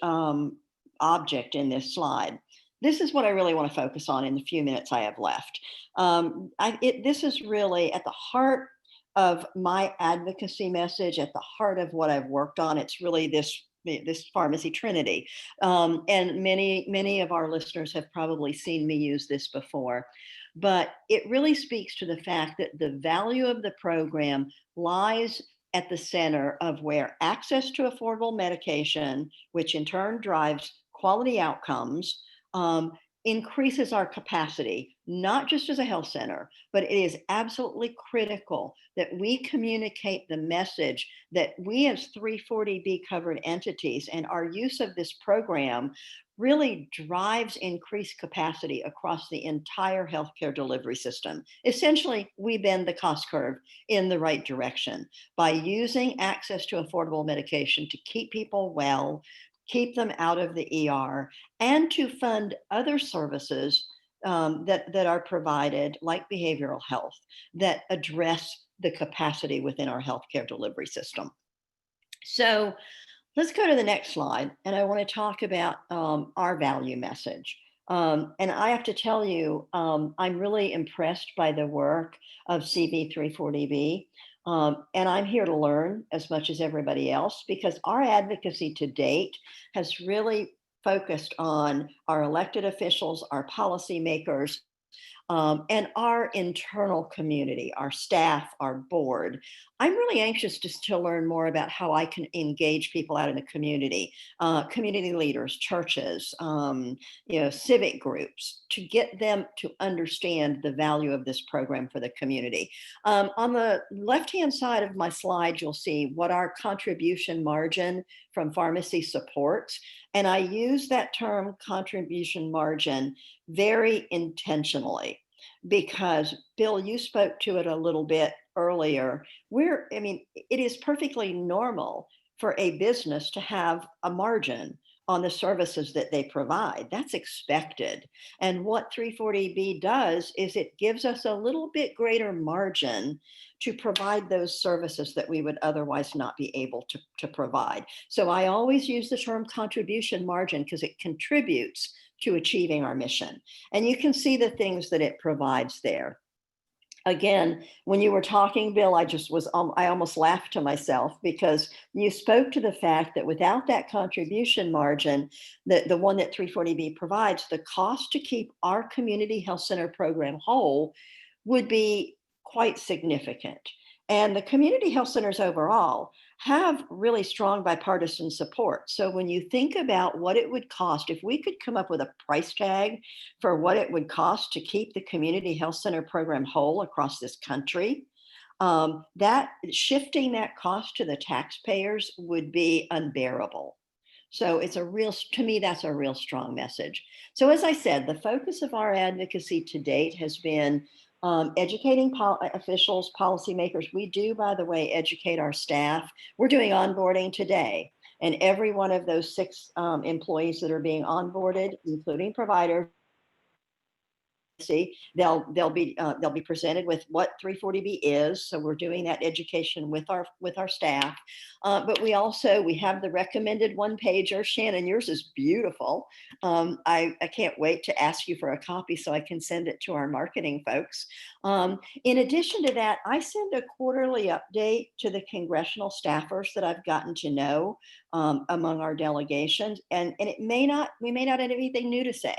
object in this slide, this is what I really want to focus on in the few minutes I have left. This is really at the heart of my advocacy message, at the heart of what I've worked on. It's really this pharmacy trinity. And many of our listeners have probably seen me use this before. But it really speaks to the fact that the value of the program lies at the center of where access to affordable medication, which in turn drives quality outcomes, increases our capacity, not just as a health center, but it is absolutely critical that we communicate the message that we as 340B covered entities and our use of this program really drives increased capacity across the entire healthcare delivery system. Essentially, we bend the cost curve in the right direction by using access to affordable medication to keep people well, keep them out of the ER, and to fund other services that are provided, like behavioral health, that address the capacity within our healthcare delivery system. So let's go to the next slide, and I want to talk about our value message. And I have to tell you, I'm really impressed by the work of CV340B. And I'm here to learn as much as everybody else, because our advocacy to date has really focused on our elected officials, our policymakers, and our internal community, our staff, our board. I'm really anxious to learn more about how I can engage people out in the community, community leaders, churches, civic groups, to get them to understand the value of this program for the community. On the left-hand side of my slide, you'll see what our contribution margin from pharmacy supports. And I use that term contribution margin very intentionally, because Bill, you spoke to it a little bit earlier. It is perfectly normal for a business to have a margin on the services that they provide. That's expected. And what 340B does is it gives us a little bit greater margin to provide those services that we would otherwise not be able to provide. So I always use the term contribution margin because it contributes to achieving our mission. And you can see the things that it provides there. Again, when you were talking, Bill, I almost laughed to myself, because you spoke to the fact that without that contribution margin, the one that 340B provides, the cost to keep our community health center program whole would be quite significant. And the community health centers overall have really strong bipartisan support. So when you think about what it would cost, if we could come up with a price tag for what it would cost to keep the community health center program whole across this country, that shifting that cost to the taxpayers would be unbearable. So to me, that's a real strong message. So as I said, the focus of our advocacy to date has been educating officials, policymakers. We do, by the way, educate our staff. We're doing onboarding today, and every one of those 6 employees that are being onboarded, including providers, they'll be presented with what 340B is. So we're doing that education with our staff. But we have the recommended 1-pager. Shannon, yours is beautiful. I can't wait to ask you for a copy so I can send it to our marketing folks. In addition to that, I send a quarterly update to the congressional staffers that I've gotten to know among our delegations, and we may not have anything new to say,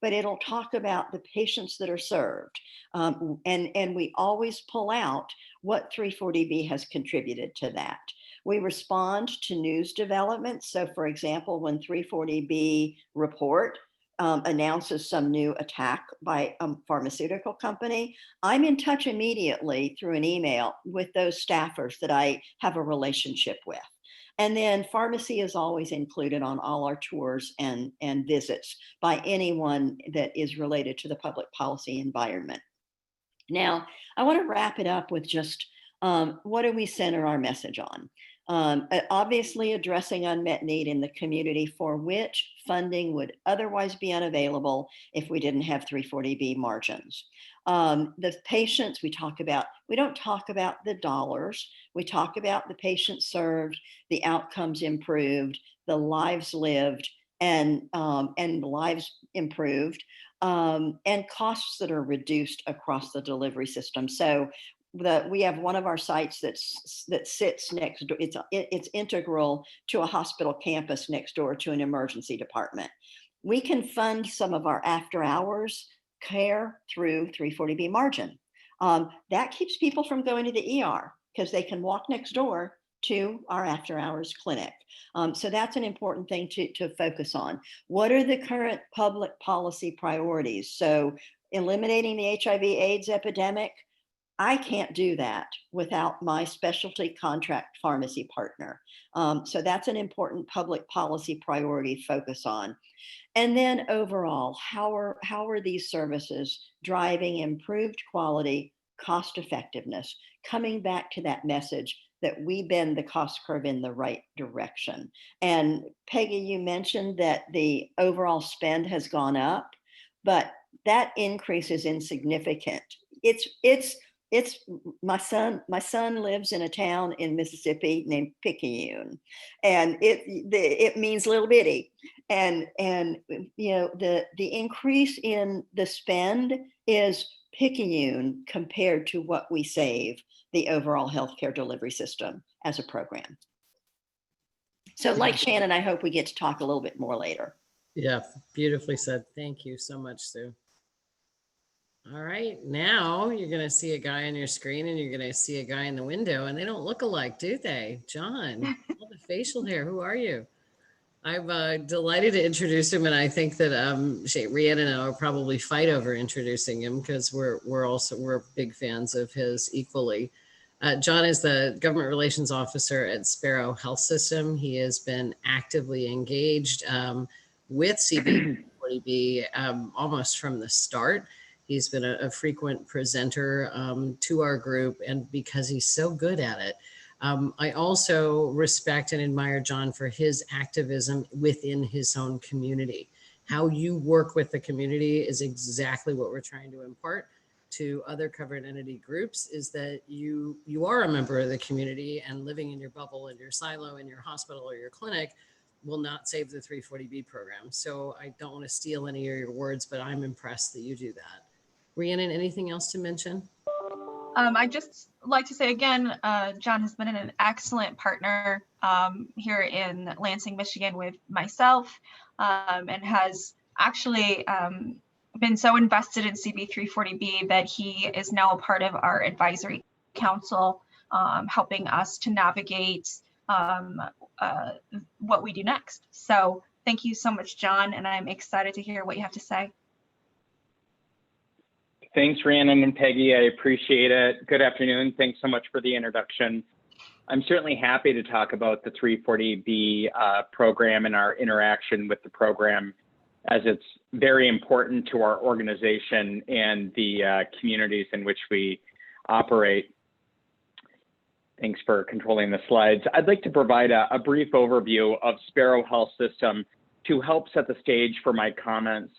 but it'll talk about the patients that are served. And we always pull out what 340B has contributed to that. We respond to news developments. So for example, when 340B report announces some new attack by a pharmaceutical company, I'm in touch immediately through an email with those staffers that I have a relationship with. And then pharmacy is always included on all our tours and visits by anyone that is related to the public policy environment. Now, I want to wrap it up with just what do we center our message on? Obviously addressing unmet need in the community for which funding would otherwise be unavailable if we didn't have 340B margins. The patients we don't talk about the dollars. We talk about the patients served, the outcomes improved, the lives lived, and lives improved, and costs that are reduced across the delivery system. So we have one of our sites that sits next door. It's integral to a hospital campus next door to an emergency department. We can fund some of our after hours care through 340B margin. That keeps people from going to the ER because they can walk next door to our after hours clinic. So that's an important thing to focus on. What are the current public policy priorities? So eliminating the HIV/AIDS epidemic, I can't do that without my specialty contract pharmacy partner. So that's an important public policy priority to focus on. And then overall, how are these services driving improved quality, cost effectiveness, coming back to that message that we bend the cost curve in the right direction. And Peggy, you mentioned that the overall spend has gone up, but that increase is insignificant. It's my son lives in a town in Mississippi named Picayune, and it means little bitty. And you know, the increase in the spend is Picayune compared to what we save the overall healthcare delivery system as a program. So like Shannon, I hope we get to talk a little bit more later. Yeah, beautifully said. Thank you so much, Sue. All right, now you're going to see a guy on your screen and you're going to see a guy in the window, and they don't look alike, do they? John, all the facial hair, who are you? I'm delighted to introduce him, and I think that Rhiannon and I will probably fight over introducing him because we're big fans of his equally. John is the government relations officer at Sparrow Health System. He has been actively engaged with CV340B almost from the start. He's been a frequent presenter to our group, and because he's so good at it. I also respect and admire John for his activism within his own community. How you work with the community is exactly what we're trying to impart to other covered entity groups, is that you are a member of the community, and living in your bubble, in your silo, in your hospital or your clinic will not save the 340B program. So I don't want to steal any of your words, but I'm impressed that you do that. Rhiannon, anything else to mention? I just like to say again, John has been an excellent partner here in Lansing, Michigan with myself, and has actually been so invested in CV340B that he is now a part of our advisory council, helping us to navigate what we do next. So thank you so much, John, and I'm excited to hear what you have to say. Thanks, Rhiannon and Peggy. I appreciate it. Good afternoon. Thanks so much for the introduction. I'm certainly happy to talk about the 340B program and our interaction with the program, as it's very important to our organization and the communities in which we operate. Thanks for controlling the slides. I'd like to provide a brief overview of Sparrow Health System to help set the stage for my comments.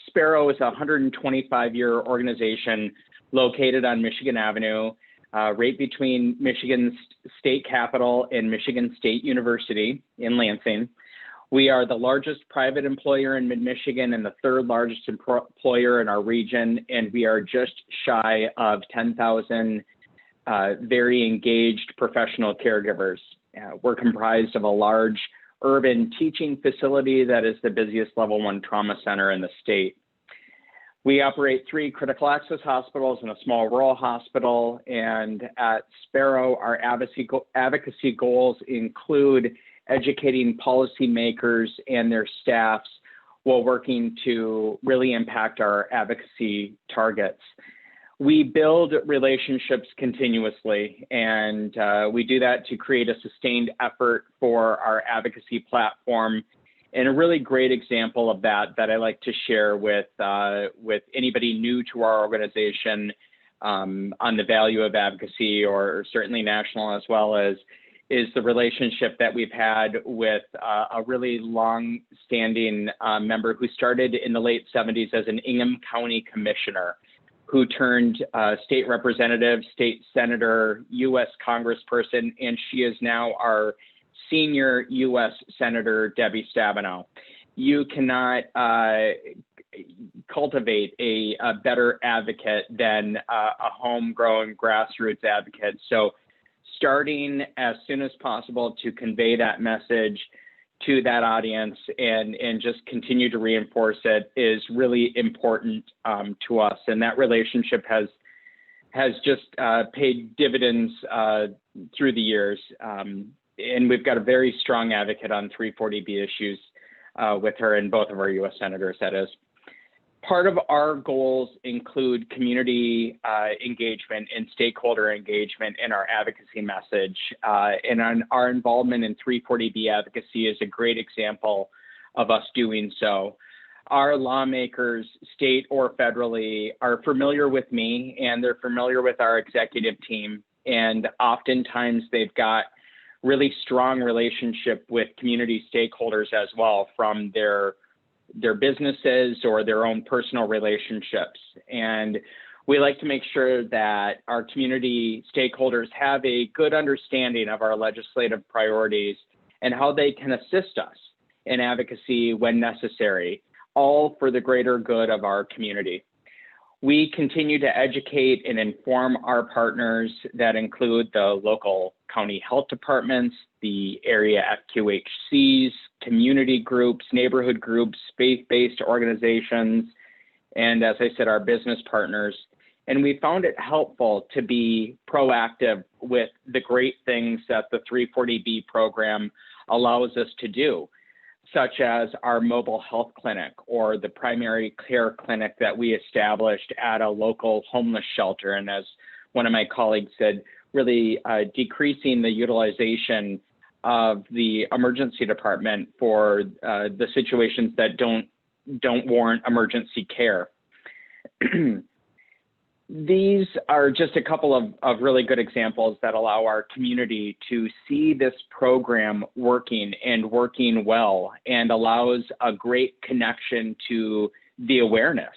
Sparrow is a 125-year organization located on Michigan Avenue, right between Michigan's state capital and Michigan State University in Lansing. We are the largest private employer in mid-Michigan and the third largest employer in our region, and we are just shy of 10,000 very engaged professional caregivers. We're comprised of a large urban teaching facility that is the busiest level 1 trauma center in the state. We operate 3 critical access hospitals and a small rural hospital. And at Sparrow, our advocacy goals include educating policymakers and their staffs while working to really impact our advocacy targets. We build relationships continuously, and we do that to create a sustained effort for our advocacy platform. And a really great example of that I like to share with anybody new to our organization on the value of advocacy, or certainly national as well as, is the relationship that we've had with a really long-standing member who started in the late 70s as an Ingham County commissioner, who turned state representative, state senator, U.S. congressperson, and she is now our senior U.S. Senator, Debbie Stabenow. You cannot cultivate a better advocate than a homegrown grassroots advocate. So starting as soon as possible to convey that message to that audience and just continue to reinforce it is really important to us. And that relationship has just paid dividends through the years. And we've got a very strong advocate on 340B issues with her and both of our U.S. senators, that is. Part of our goals include community engagement and stakeholder engagement in our advocacy message. And our involvement in 340B advocacy is a great example of us doing so. Our lawmakers, state or federally, are familiar with me, and they're familiar with our executive team. And oftentimes they've got really strong relationship with community stakeholders as well, from their businesses or their own personal relationships. And we like to make sure that our community stakeholders have a good understanding of our legislative priorities and how they can assist us in advocacy when necessary, all for the greater good of our community. We continue to educate and inform our partners that include the local county health departments, the area FQHCs, community groups, neighborhood groups, faith-based organizations, and as I said, our business partners. And we found it helpful to be proactive with the great things that the 340B program allows us to do, such as our mobile health clinic or the primary care clinic that we established at a local homeless shelter. And as one of my colleagues said, really decreasing the utilization of the emergency department for the situations that don't warrant emergency care. These are just a couple of really good examples that allow our community to see this program working and working well, and allows a great connection to the awareness.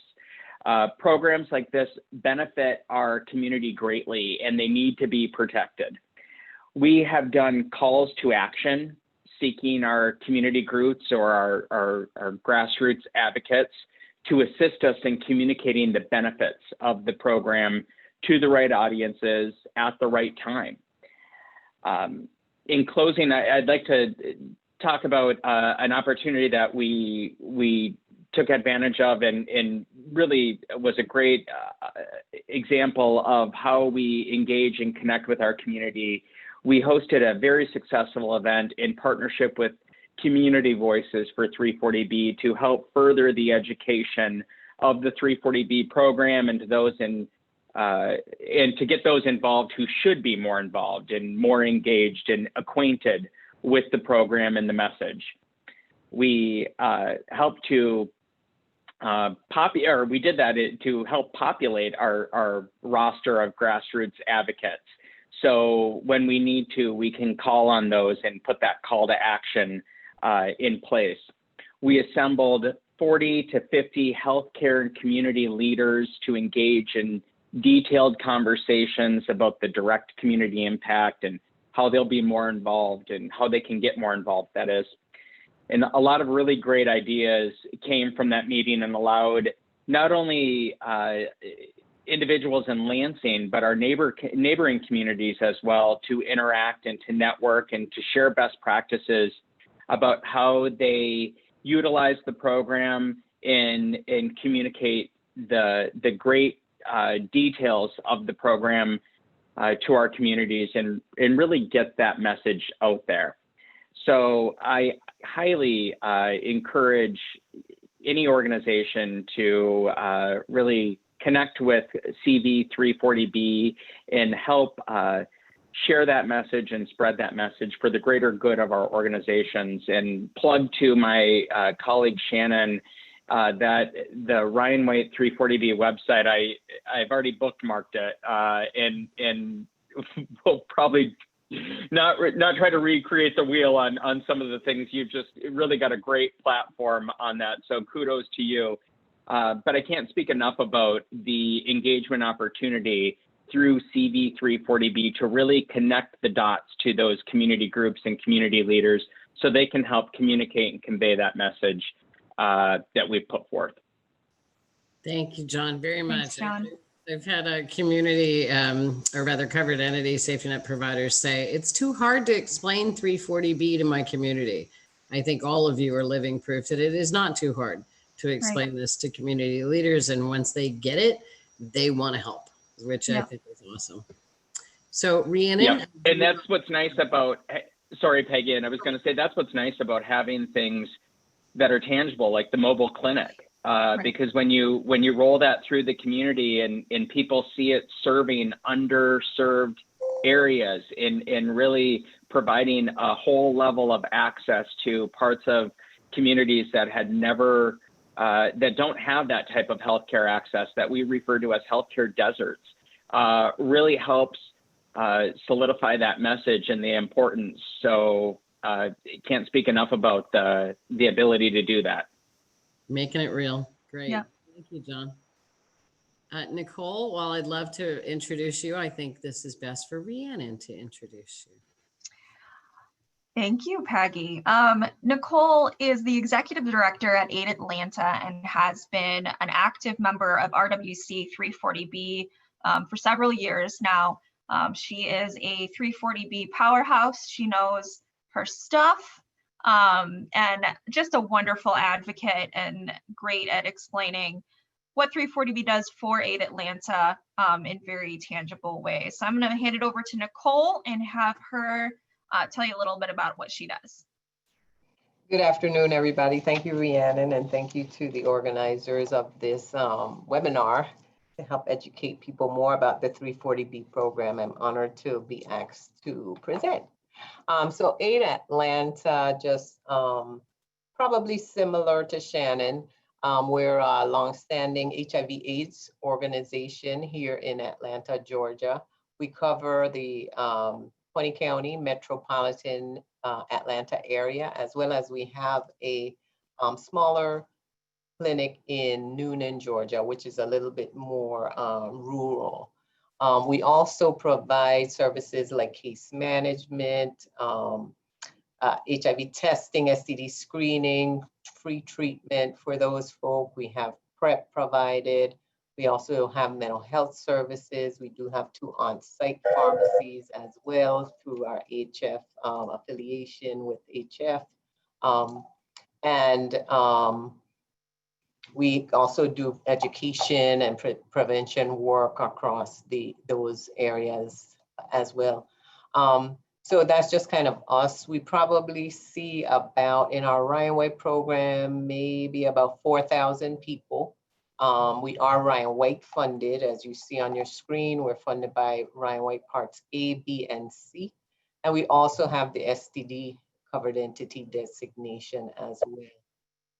Programs like this benefit our community greatly, and they need to be protected. We have done calls to action, seeking our community groups or our grassroots advocates to assist us in communicating the benefits of the program to the right audiences at the right time. In closing, I'd like to talk about an opportunity that we took advantage of and really was a great example of how we engage and connect with our community. We hosted a very successful event in partnership with Community Voices for 340B to help further the education of the 340B program and to those and to get those involved who should be more involved and more engaged and acquainted with the program and the message. We helped to we did that to help populate our roster of grassroots advocates. So when we need to, we can call on those and put that call to action in place. We assembled 40 to 50 healthcare and community leaders to engage in detailed conversations about the direct community impact and how they'll be more involved and how they can get more involved, that is. And a lot of really great ideas came from that meeting and allowed not only individuals in Lansing, but our neighboring communities as well to interact and to network and to share best practices about how they utilize the program and communicate the great details of the program to our communities and really get that message out there. So I highly encourage any organization to really connect with CV340B and help share that message and spread that message for the greater good of our organizations. And plug to my colleague Shannon that the Ryan White 340B website, I've already bookmarked it, and we'll probably not try to recreate the wheel on some of the things. You've just really got a great platform on that, so kudos to you. But I can't speak enough about the engagement opportunity through CV340B to really connect the dots to those community groups and community leaders so they can help communicate and convey that message that we've put forth. Thank you, John, very much. Thanks, John. I've had a community, or rather covered entity safety net providers say, it's too hard to explain 340B to my community. I think all of you are living proof that it is not too hard to explain this to community leaders. And once they get it, they want to help, which I think is awesome. So Rhiannon. Yeah, and that's what's nice about, sorry, Peggy, and I was going to say, that's what's nice about having things that are tangible, like the mobile clinic. Because when you roll that through the community and people see it serving underserved areas and really providing a whole level of access to parts of communities that had never, that don't have that type of healthcare access that we refer to as healthcare deserts, really helps solidify that message and the importance. So can't speak enough about the ability to do that. Making it real. Great. Yeah. Thank you, John. Nicole, while I'd love to introduce you, I think this is best for Rhiannon to introduce you. Thank you, Peggy. Nicole is the executive director at AID Atlanta and has been an active member of RWC340B for several years now. She is a 340B powerhouse. She knows her stuff. And just a wonderful advocate and great at explaining what 340B does for AID Atlanta in very tangible ways. So I'm going to hand it over to Nicole and have her tell you a little bit about what she does. Good afternoon, everybody. Thank you, Rhiannon, and thank you to the organizers of this webinar to help educate people more about the 340B program. I'm honored to be asked to present. So AID Atlanta, just probably similar to Shannon, we're a longstanding HIV/AIDS organization here in Atlanta, Georgia. We cover the 20-county metropolitan Atlanta area, as well as we have a smaller clinic in Noonan, Georgia, which is a little bit more rural. We also provide services like case management, HIV testing, STD screening, free treatment for those folk. We have PrEP provided. We also have mental health services. We do have 2 on-site pharmacies as well through our HF affiliation with HF. We also do education and prevention work across those areas as well. So that's just kind of us. We probably see about, in our Ryan White program, maybe about 4,000 people. We are Ryan White funded, as you see on your screen. We're funded by Ryan White Parts A, B, and C. And we also have the STD covered entity designation as well.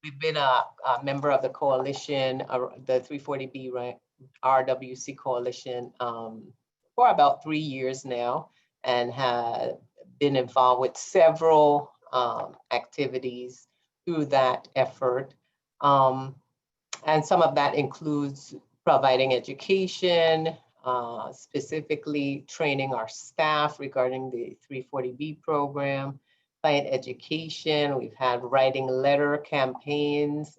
We've been a member of the coalition, the 340B RWC coalition for about 3 years now, and have been involved with several activities through that effort. And some of that includes providing education, specifically training our staff regarding the 340B program, client education. We've had writing letter campaigns,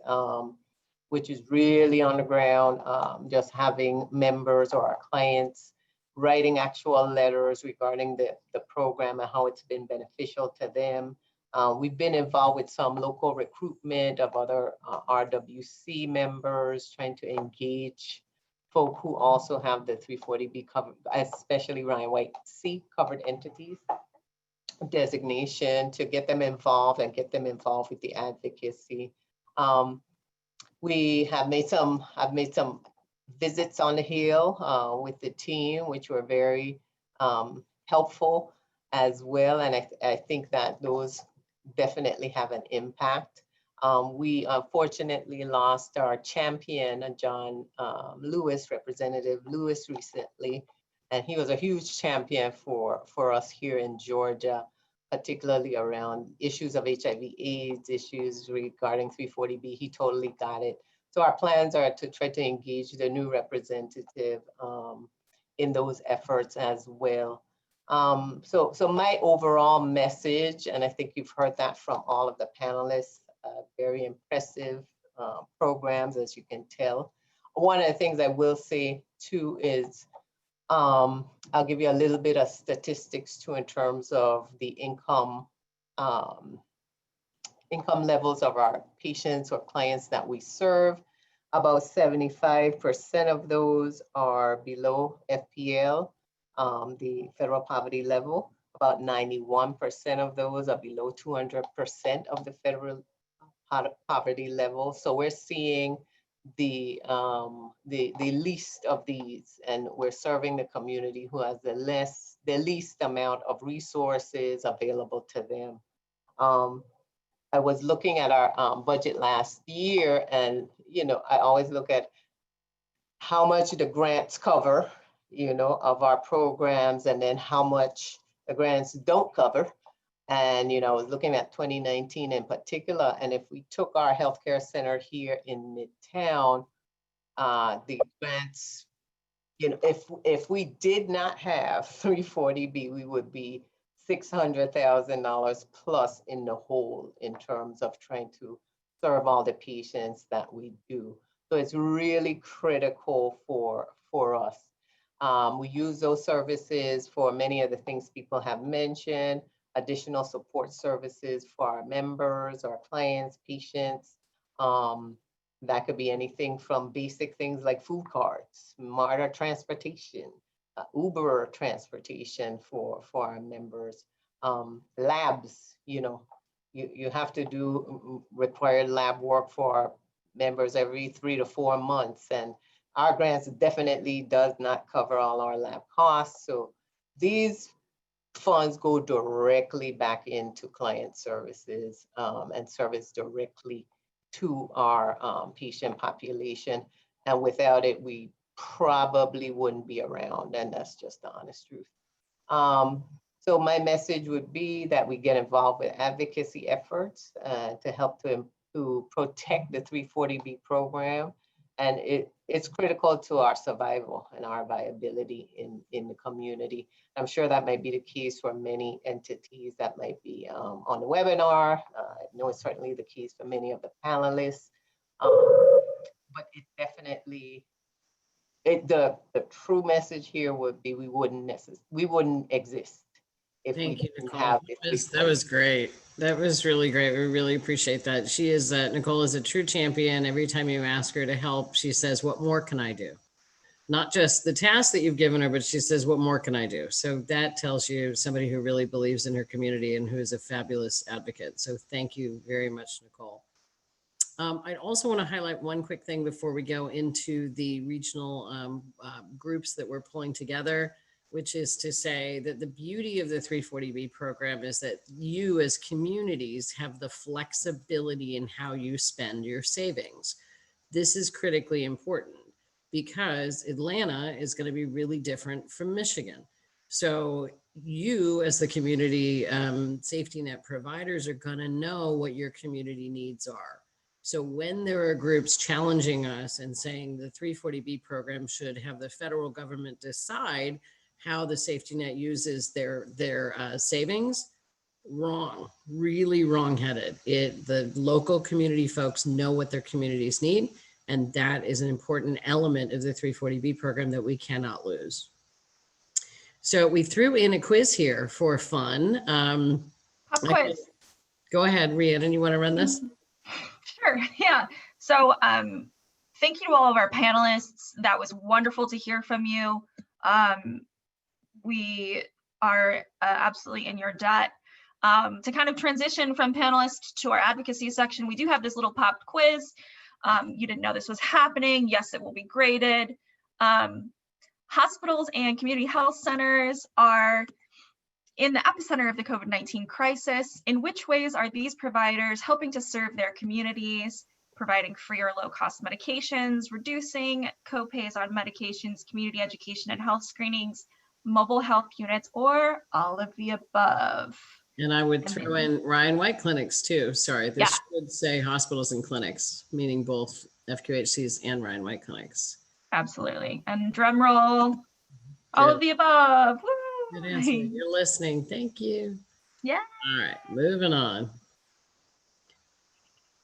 which is really on the ground, just having members or our clients writing actual letters regarding the program and how it's been beneficial to them. We've been involved with some local recruitment of other RWC members, trying to engage folk who also have the 340B covered, especially Ryan White C covered entities designation, to get them involved and get them involved with the advocacy. We have I've made some visits on the Hill with the team, which were very helpful as well. And I think that those definitely have an impact. We unfortunately lost our champion, John Lewis, Representative Lewis, recently. And he was a huge champion for us here in Georgia, particularly around issues of HIV/AIDS, issues regarding 340B. He totally got it. So our plans are to try to engage the new representative in those efforts as well. So my overall message, and I think you've heard that from all of the panelists, very impressive programs, as you can tell. One of the things I will say too is, I'll give you a little bit of statistics too in terms of the income levels of our patients or clients that we serve. About 75% of those are below FPL, the federal poverty level. About 91% of those are below 200% of the federal poverty level. So we're seeing the least of these, and we're serving the community who has the least amount of resources available to them. I was looking at our budget last year, and I always look at how much the grants cover, of our programs, and then how much the grants don't cover. And I was looking at 2019 in particular, and if we took our healthcare center here in Midtown, the grants, if we did not have 340B, we would be $600,000 plus in the hole in terms of trying to serve all the patients that we do. So it's really critical for us. We use those services for many of the things people have mentioned, additional support services for our members, our clients, patients. That could be anything from basic things like food cards, MARTA transportation, Uber transportation for our members, labs. You have to do required lab work for our members every 3 to 4 months, and our grants definitely does not cover all our lab costs. So these funds go directly back into client services and service directly to our patient population. And without it, we probably wouldn't be around, and that's just the honest truth. So my message would be that we get involved with advocacy efforts to help to protect the 340B program. And it's critical to our survival and our viability in the community. I'm sure that might be the case for many entities that might be on the webinar. I know it's certainly the case for many of the panelists, but it definitely, the true message here would be we wouldn't exist if we didn't have this. That was great. That was really great. We really appreciate that. She is, Nicole is a true champion. Every time you ask her to help, she says, what more can I do? Not just the task that you've given her, but she says, what more can I do? So that tells you somebody who really believes in her community and who is a fabulous advocate. So thank you very much, Nicole. I'd also want to highlight one quick thing before we go into the regional groups that we're pulling together, which is to say that the beauty of the 340B program is that you as communities have the flexibility in how you spend your savings. This is critically important because Atlanta is going to be really different from Michigan. So you as the community safety net providers are going to know what your community needs are. So when there are groups challenging us and saying the 340B program should have the federal government decide how the safety net uses their savings, wrong, really wrong-headed. The local community folks know what their communities need, and that is an important element of the 340B program that we cannot lose. So we threw in a quiz here for fun. Pop quiz. Go ahead, Rhiannon, you want to run this? Sure, yeah. So thank you to all of our panelists. That was wonderful to hear from you. We are absolutely in your debt. To kind of transition from panelists to our advocacy section, we do have this little popped quiz. you didn't know this was happening. Yes, it will be graded. Hospitals and community health centers are in the epicenter of the COVID-19 crisis. In which ways are these providers helping to serve their communities, providing free or low-cost medications, reducing copays on medications, community education and health screenings, mobile health units, or all of the above? And I would throw in Ryan White clinics too. Sorry, this Yeah. should say hospitals and clinics, meaning both FQHCs and Ryan White clinics. Absolutely. And drum roll, all of the above. Woo! Good answer. You're listening. Thank you. Yeah. All right, moving on.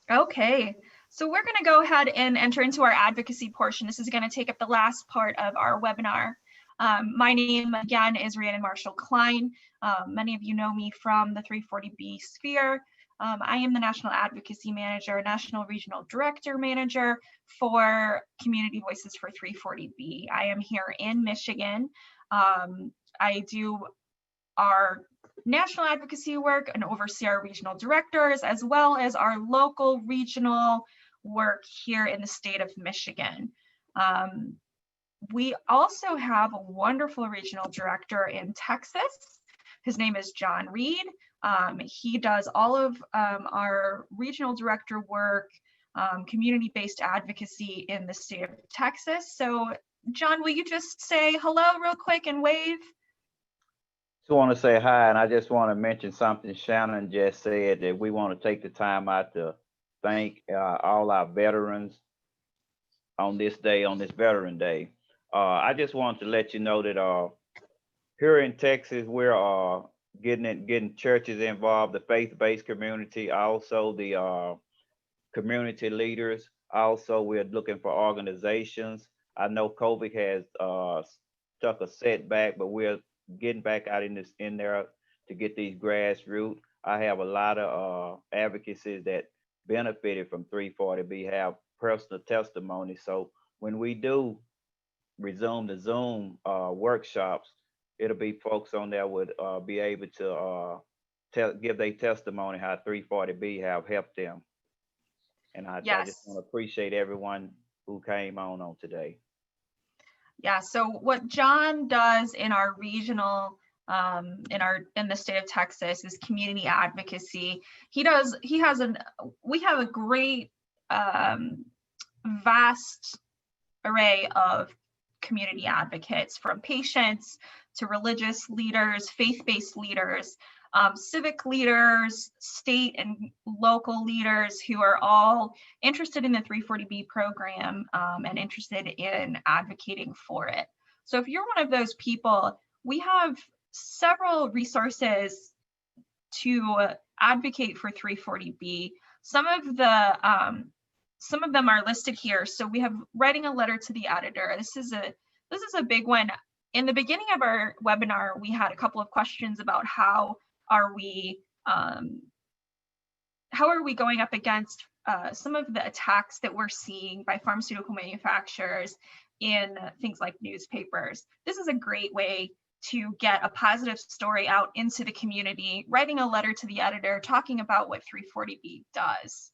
Okay, so we're going to go ahead and enter into our advocacy portion. This is going to take up the last part of our webinar. My name again is Rhiannon Marshall Klein. Many of you know me from the 340B sphere. I am the National Advocacy Manager, National Regional Director Manager for Community Voices for 340B. I am here in Michigan. I do our national advocacy work and oversee our regional directors, as well as our local regional work here in the state of Michigan. We also have a wonderful regional director in Texas. His name is John Reed. He does all of our regional director work, community-based advocacy in the state of Texas. So John, will you just say hello real quick and wave? I want to say hi, and I just want to mention something Shannon just said, that we want to take the time out to thank all our veterans on this day, on this Veteran Day. I just want to let you know that here in Texas, we're getting churches involved, the faith-based community, also the community leaders. Also, we're looking for organizations. I know COVID has stuck a setback, but we're getting back out in there to get these grassroots. I have a lot of advocacies that benefited from 340B, have personal testimony. So when we do resume the Zoom workshops, it'll be folks on there would be able to give their testimony how 340B have helped them. And I just want to appreciate everyone who came on today. Yeah, so what John does in our regional, in the state of Texas is community advocacy. We have a great, vast array of community advocates, from patients to religious leaders, faith-based leaders, civic leaders, state and local leaders who are all interested in the 340B program and interested in advocating for it. So if you're one of those people, we have several resources to advocate for 340B. Some of them are listed here. So we have writing a letter to the editor. This is a big one. In the beginning of our webinar, we had a couple of questions about how are we going up against some of the attacks that we're seeing by pharmaceutical manufacturers in things like newspapers. This is a great way to get a positive story out into the community, writing a letter to the editor, talking about what 340B does.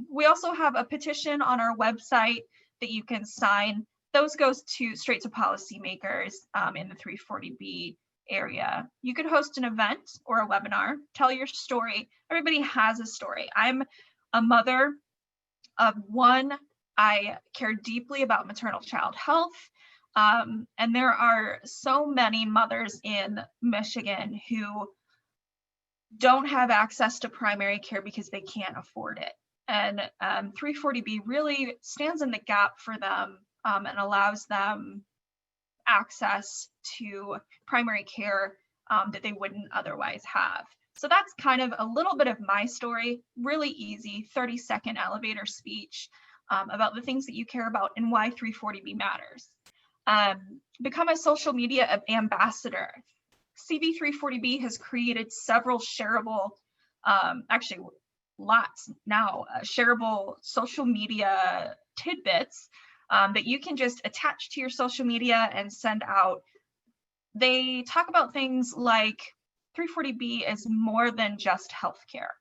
We also have a petition on our website that you can sign. Those goes straight to policymakers in the 340B area. You could host an event or a webinar, tell your story. Everybody has a story. I'm a mother of one. I care deeply about maternal child health. And there are so many mothers in Michigan who don't have access to primary care because they can't afford it. And 340B really stands in the gap for them and allows them access to primary care that they wouldn't otherwise have. So that's kind of a little bit of my story, really easy 30-second elevator speech about the things that you care about and why 340B matters. Become a social media ambassador. CV340B has created several shareable, actually lots now, shareable social media tidbits that you can just attach to your social media and send out. They talk about things like 340B is more than just healthcare.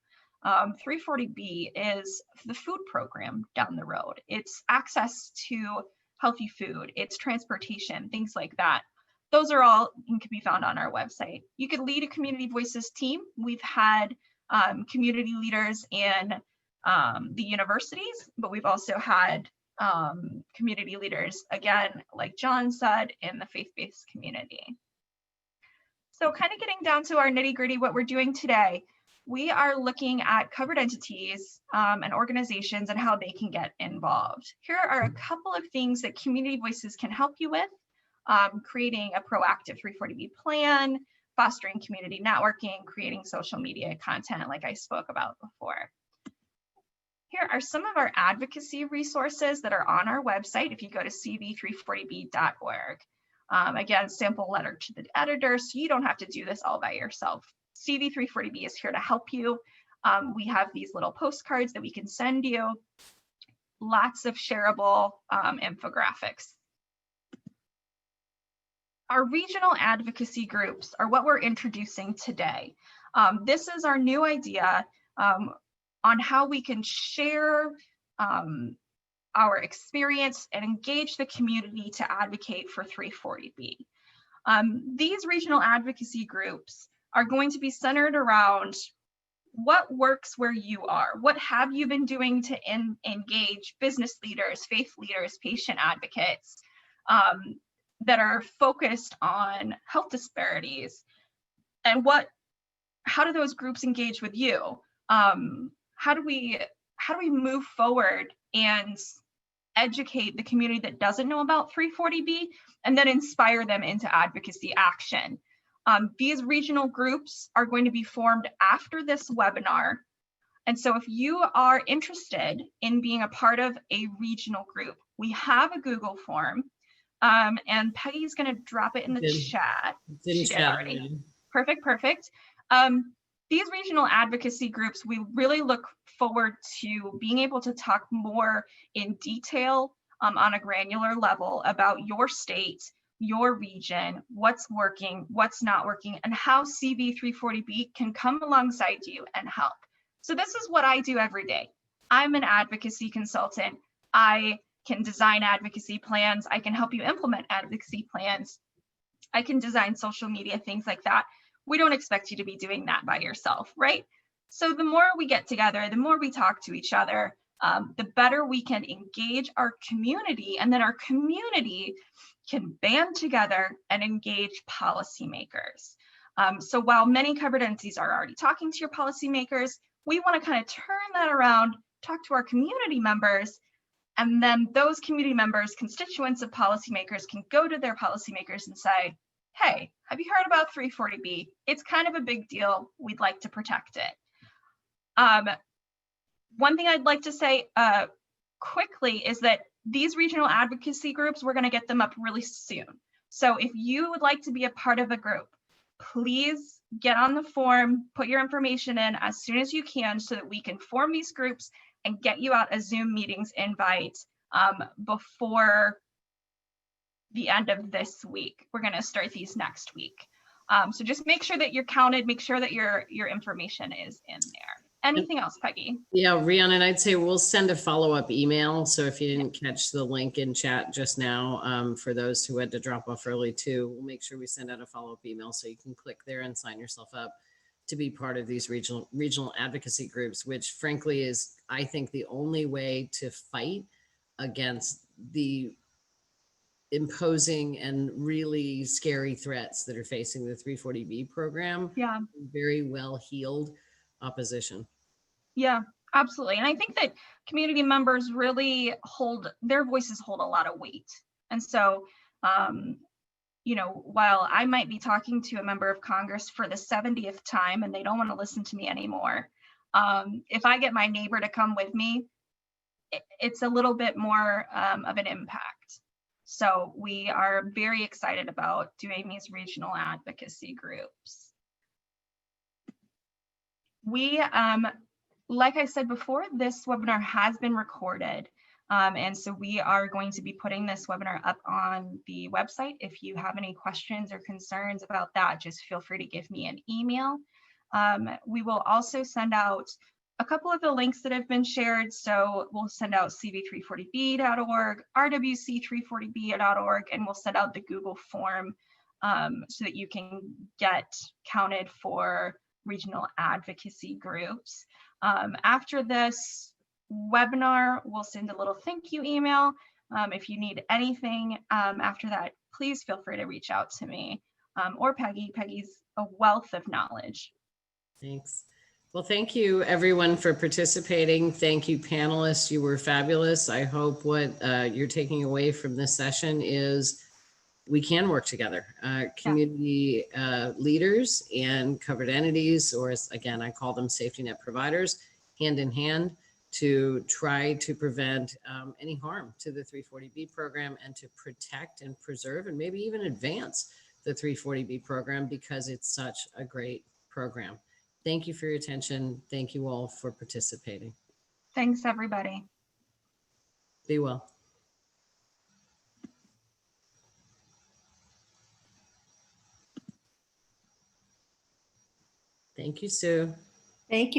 340B is the food program down the road. It's access to healthy food, it's transportation, things like that. Those are all can be found on our website. You could lead a Community Voices team. We've had community leaders in the universities, but we've also had community leaders, again, like John said, in the faith-based community. So kind of getting down to our nitty-gritty, what we're doing today, we are looking at covered entities and organizations and how they can get involved. Here are a couple of things that Community Voices can help you with. Creating a proactive 340B plan, fostering community networking, creating social media content like I spoke about before. Here are some of our advocacy resources that are on our website if you go to CV340B.org. Again, sample letter to the editor, so you don't have to do this all by yourself. CV340B is here to help you. We have these little postcards that we can send you. Lots of shareable infographics. Our regional advocacy groups are what we're introducing today. This is our new idea on how we can share our experience and engage the community to advocate for 340B. These regional advocacy groups are going to be centered around what works where you are. What have you been doing to engage business leaders, faith leaders, patient advocates, that are focused on health disparities, and how do those groups engage with you? How do we move forward and educate the community that doesn't know about 340B and then inspire them into advocacy action? These regional groups are going to be formed after this webinar. And so if you are interested in being a part of a regional group, we have a Google form. And Peggy's going to drop it in the chat. She did already. Perfect. These regional advocacy groups, we really look forward to being able to talk more in detail on a granular level about your state, your region, what's working, what's not working, and how CV340B can come alongside you and help. So this is what I do every day. I'm an advocacy consultant. I can design advocacy plans. I can help you implement advocacy plans. I can design social media, things like that. We don't expect you to be doing that by yourself, right? So the more we get together, the more we talk to each other, the better we can engage our community, and then our community can band together and engage policymakers. So while many covered entities are already talking to your policymakers, we want to kind of turn that around, talk to our community members, and then those community members, constituents of policymakers, can go to their policymakers and say, hey, have you heard about 340B? It's kind of a big deal. We'd like to protect it. One thing I'd like to say quickly is that these regional advocacy groups, we're going to get them up really soon. So if you would like to be a part of a group, please get on the form, put your information in as soon as you can so that we can form these groups and get you out a Zoom meetings invite before the end of this week. We're going to start these next week. So just make sure that you're counted, make sure that your information is in there. Anything else, Peggy? Yeah, Rhiannon, I'd say we'll send a follow-up email. So if you didn't catch the link in chat just now, for those who had to drop off early too, we'll make sure we send out a follow-up email so you can click there and sign yourself up to be part of these regional advocacy groups, which frankly is, I think, the only way to fight against the imposing and really scary threats that are facing the 340B program. Yeah. Very well-heeled opposition. Yeah, absolutely. And I think that community members really their voices hold a lot of weight. And so, you know, while I might be talking to a member of Congress for the 70th time and they don't want to listen to me anymore, if I get my neighbor to come with me, it's a little bit more of an impact. So we are very excited about doing these regional advocacy groups. We, like I said before, this webinar has been recorded. And so we are going to be putting this webinar up on the website. If you have any questions or concerns about that, just feel free to give me an email. We will also send out a couple of the links that have been shared. So we'll send out CV340B.org, RWC340B.org, and we'll send out the Google form so that you can get counted for regional advocacy groups. After this webinar, we'll send a little thank you email. If you need anything after that, please feel free to reach out to me or Peggy. Peggy's a wealth of knowledge. Thanks. Well, thank you everyone for participating. Thank you panelists. You were fabulous. I hope what you're taking away from this session is we can work together. Community leaders and covered entities, or as, again, I call them safety net providers, hand in hand to try to prevent any harm to the 340B program and to protect and preserve and maybe even advance the 340B program because it's such a great program. Thank you for your attention. Thank you all for participating. Thanks, everybody. Be well. Thank you, Sue. Thank you.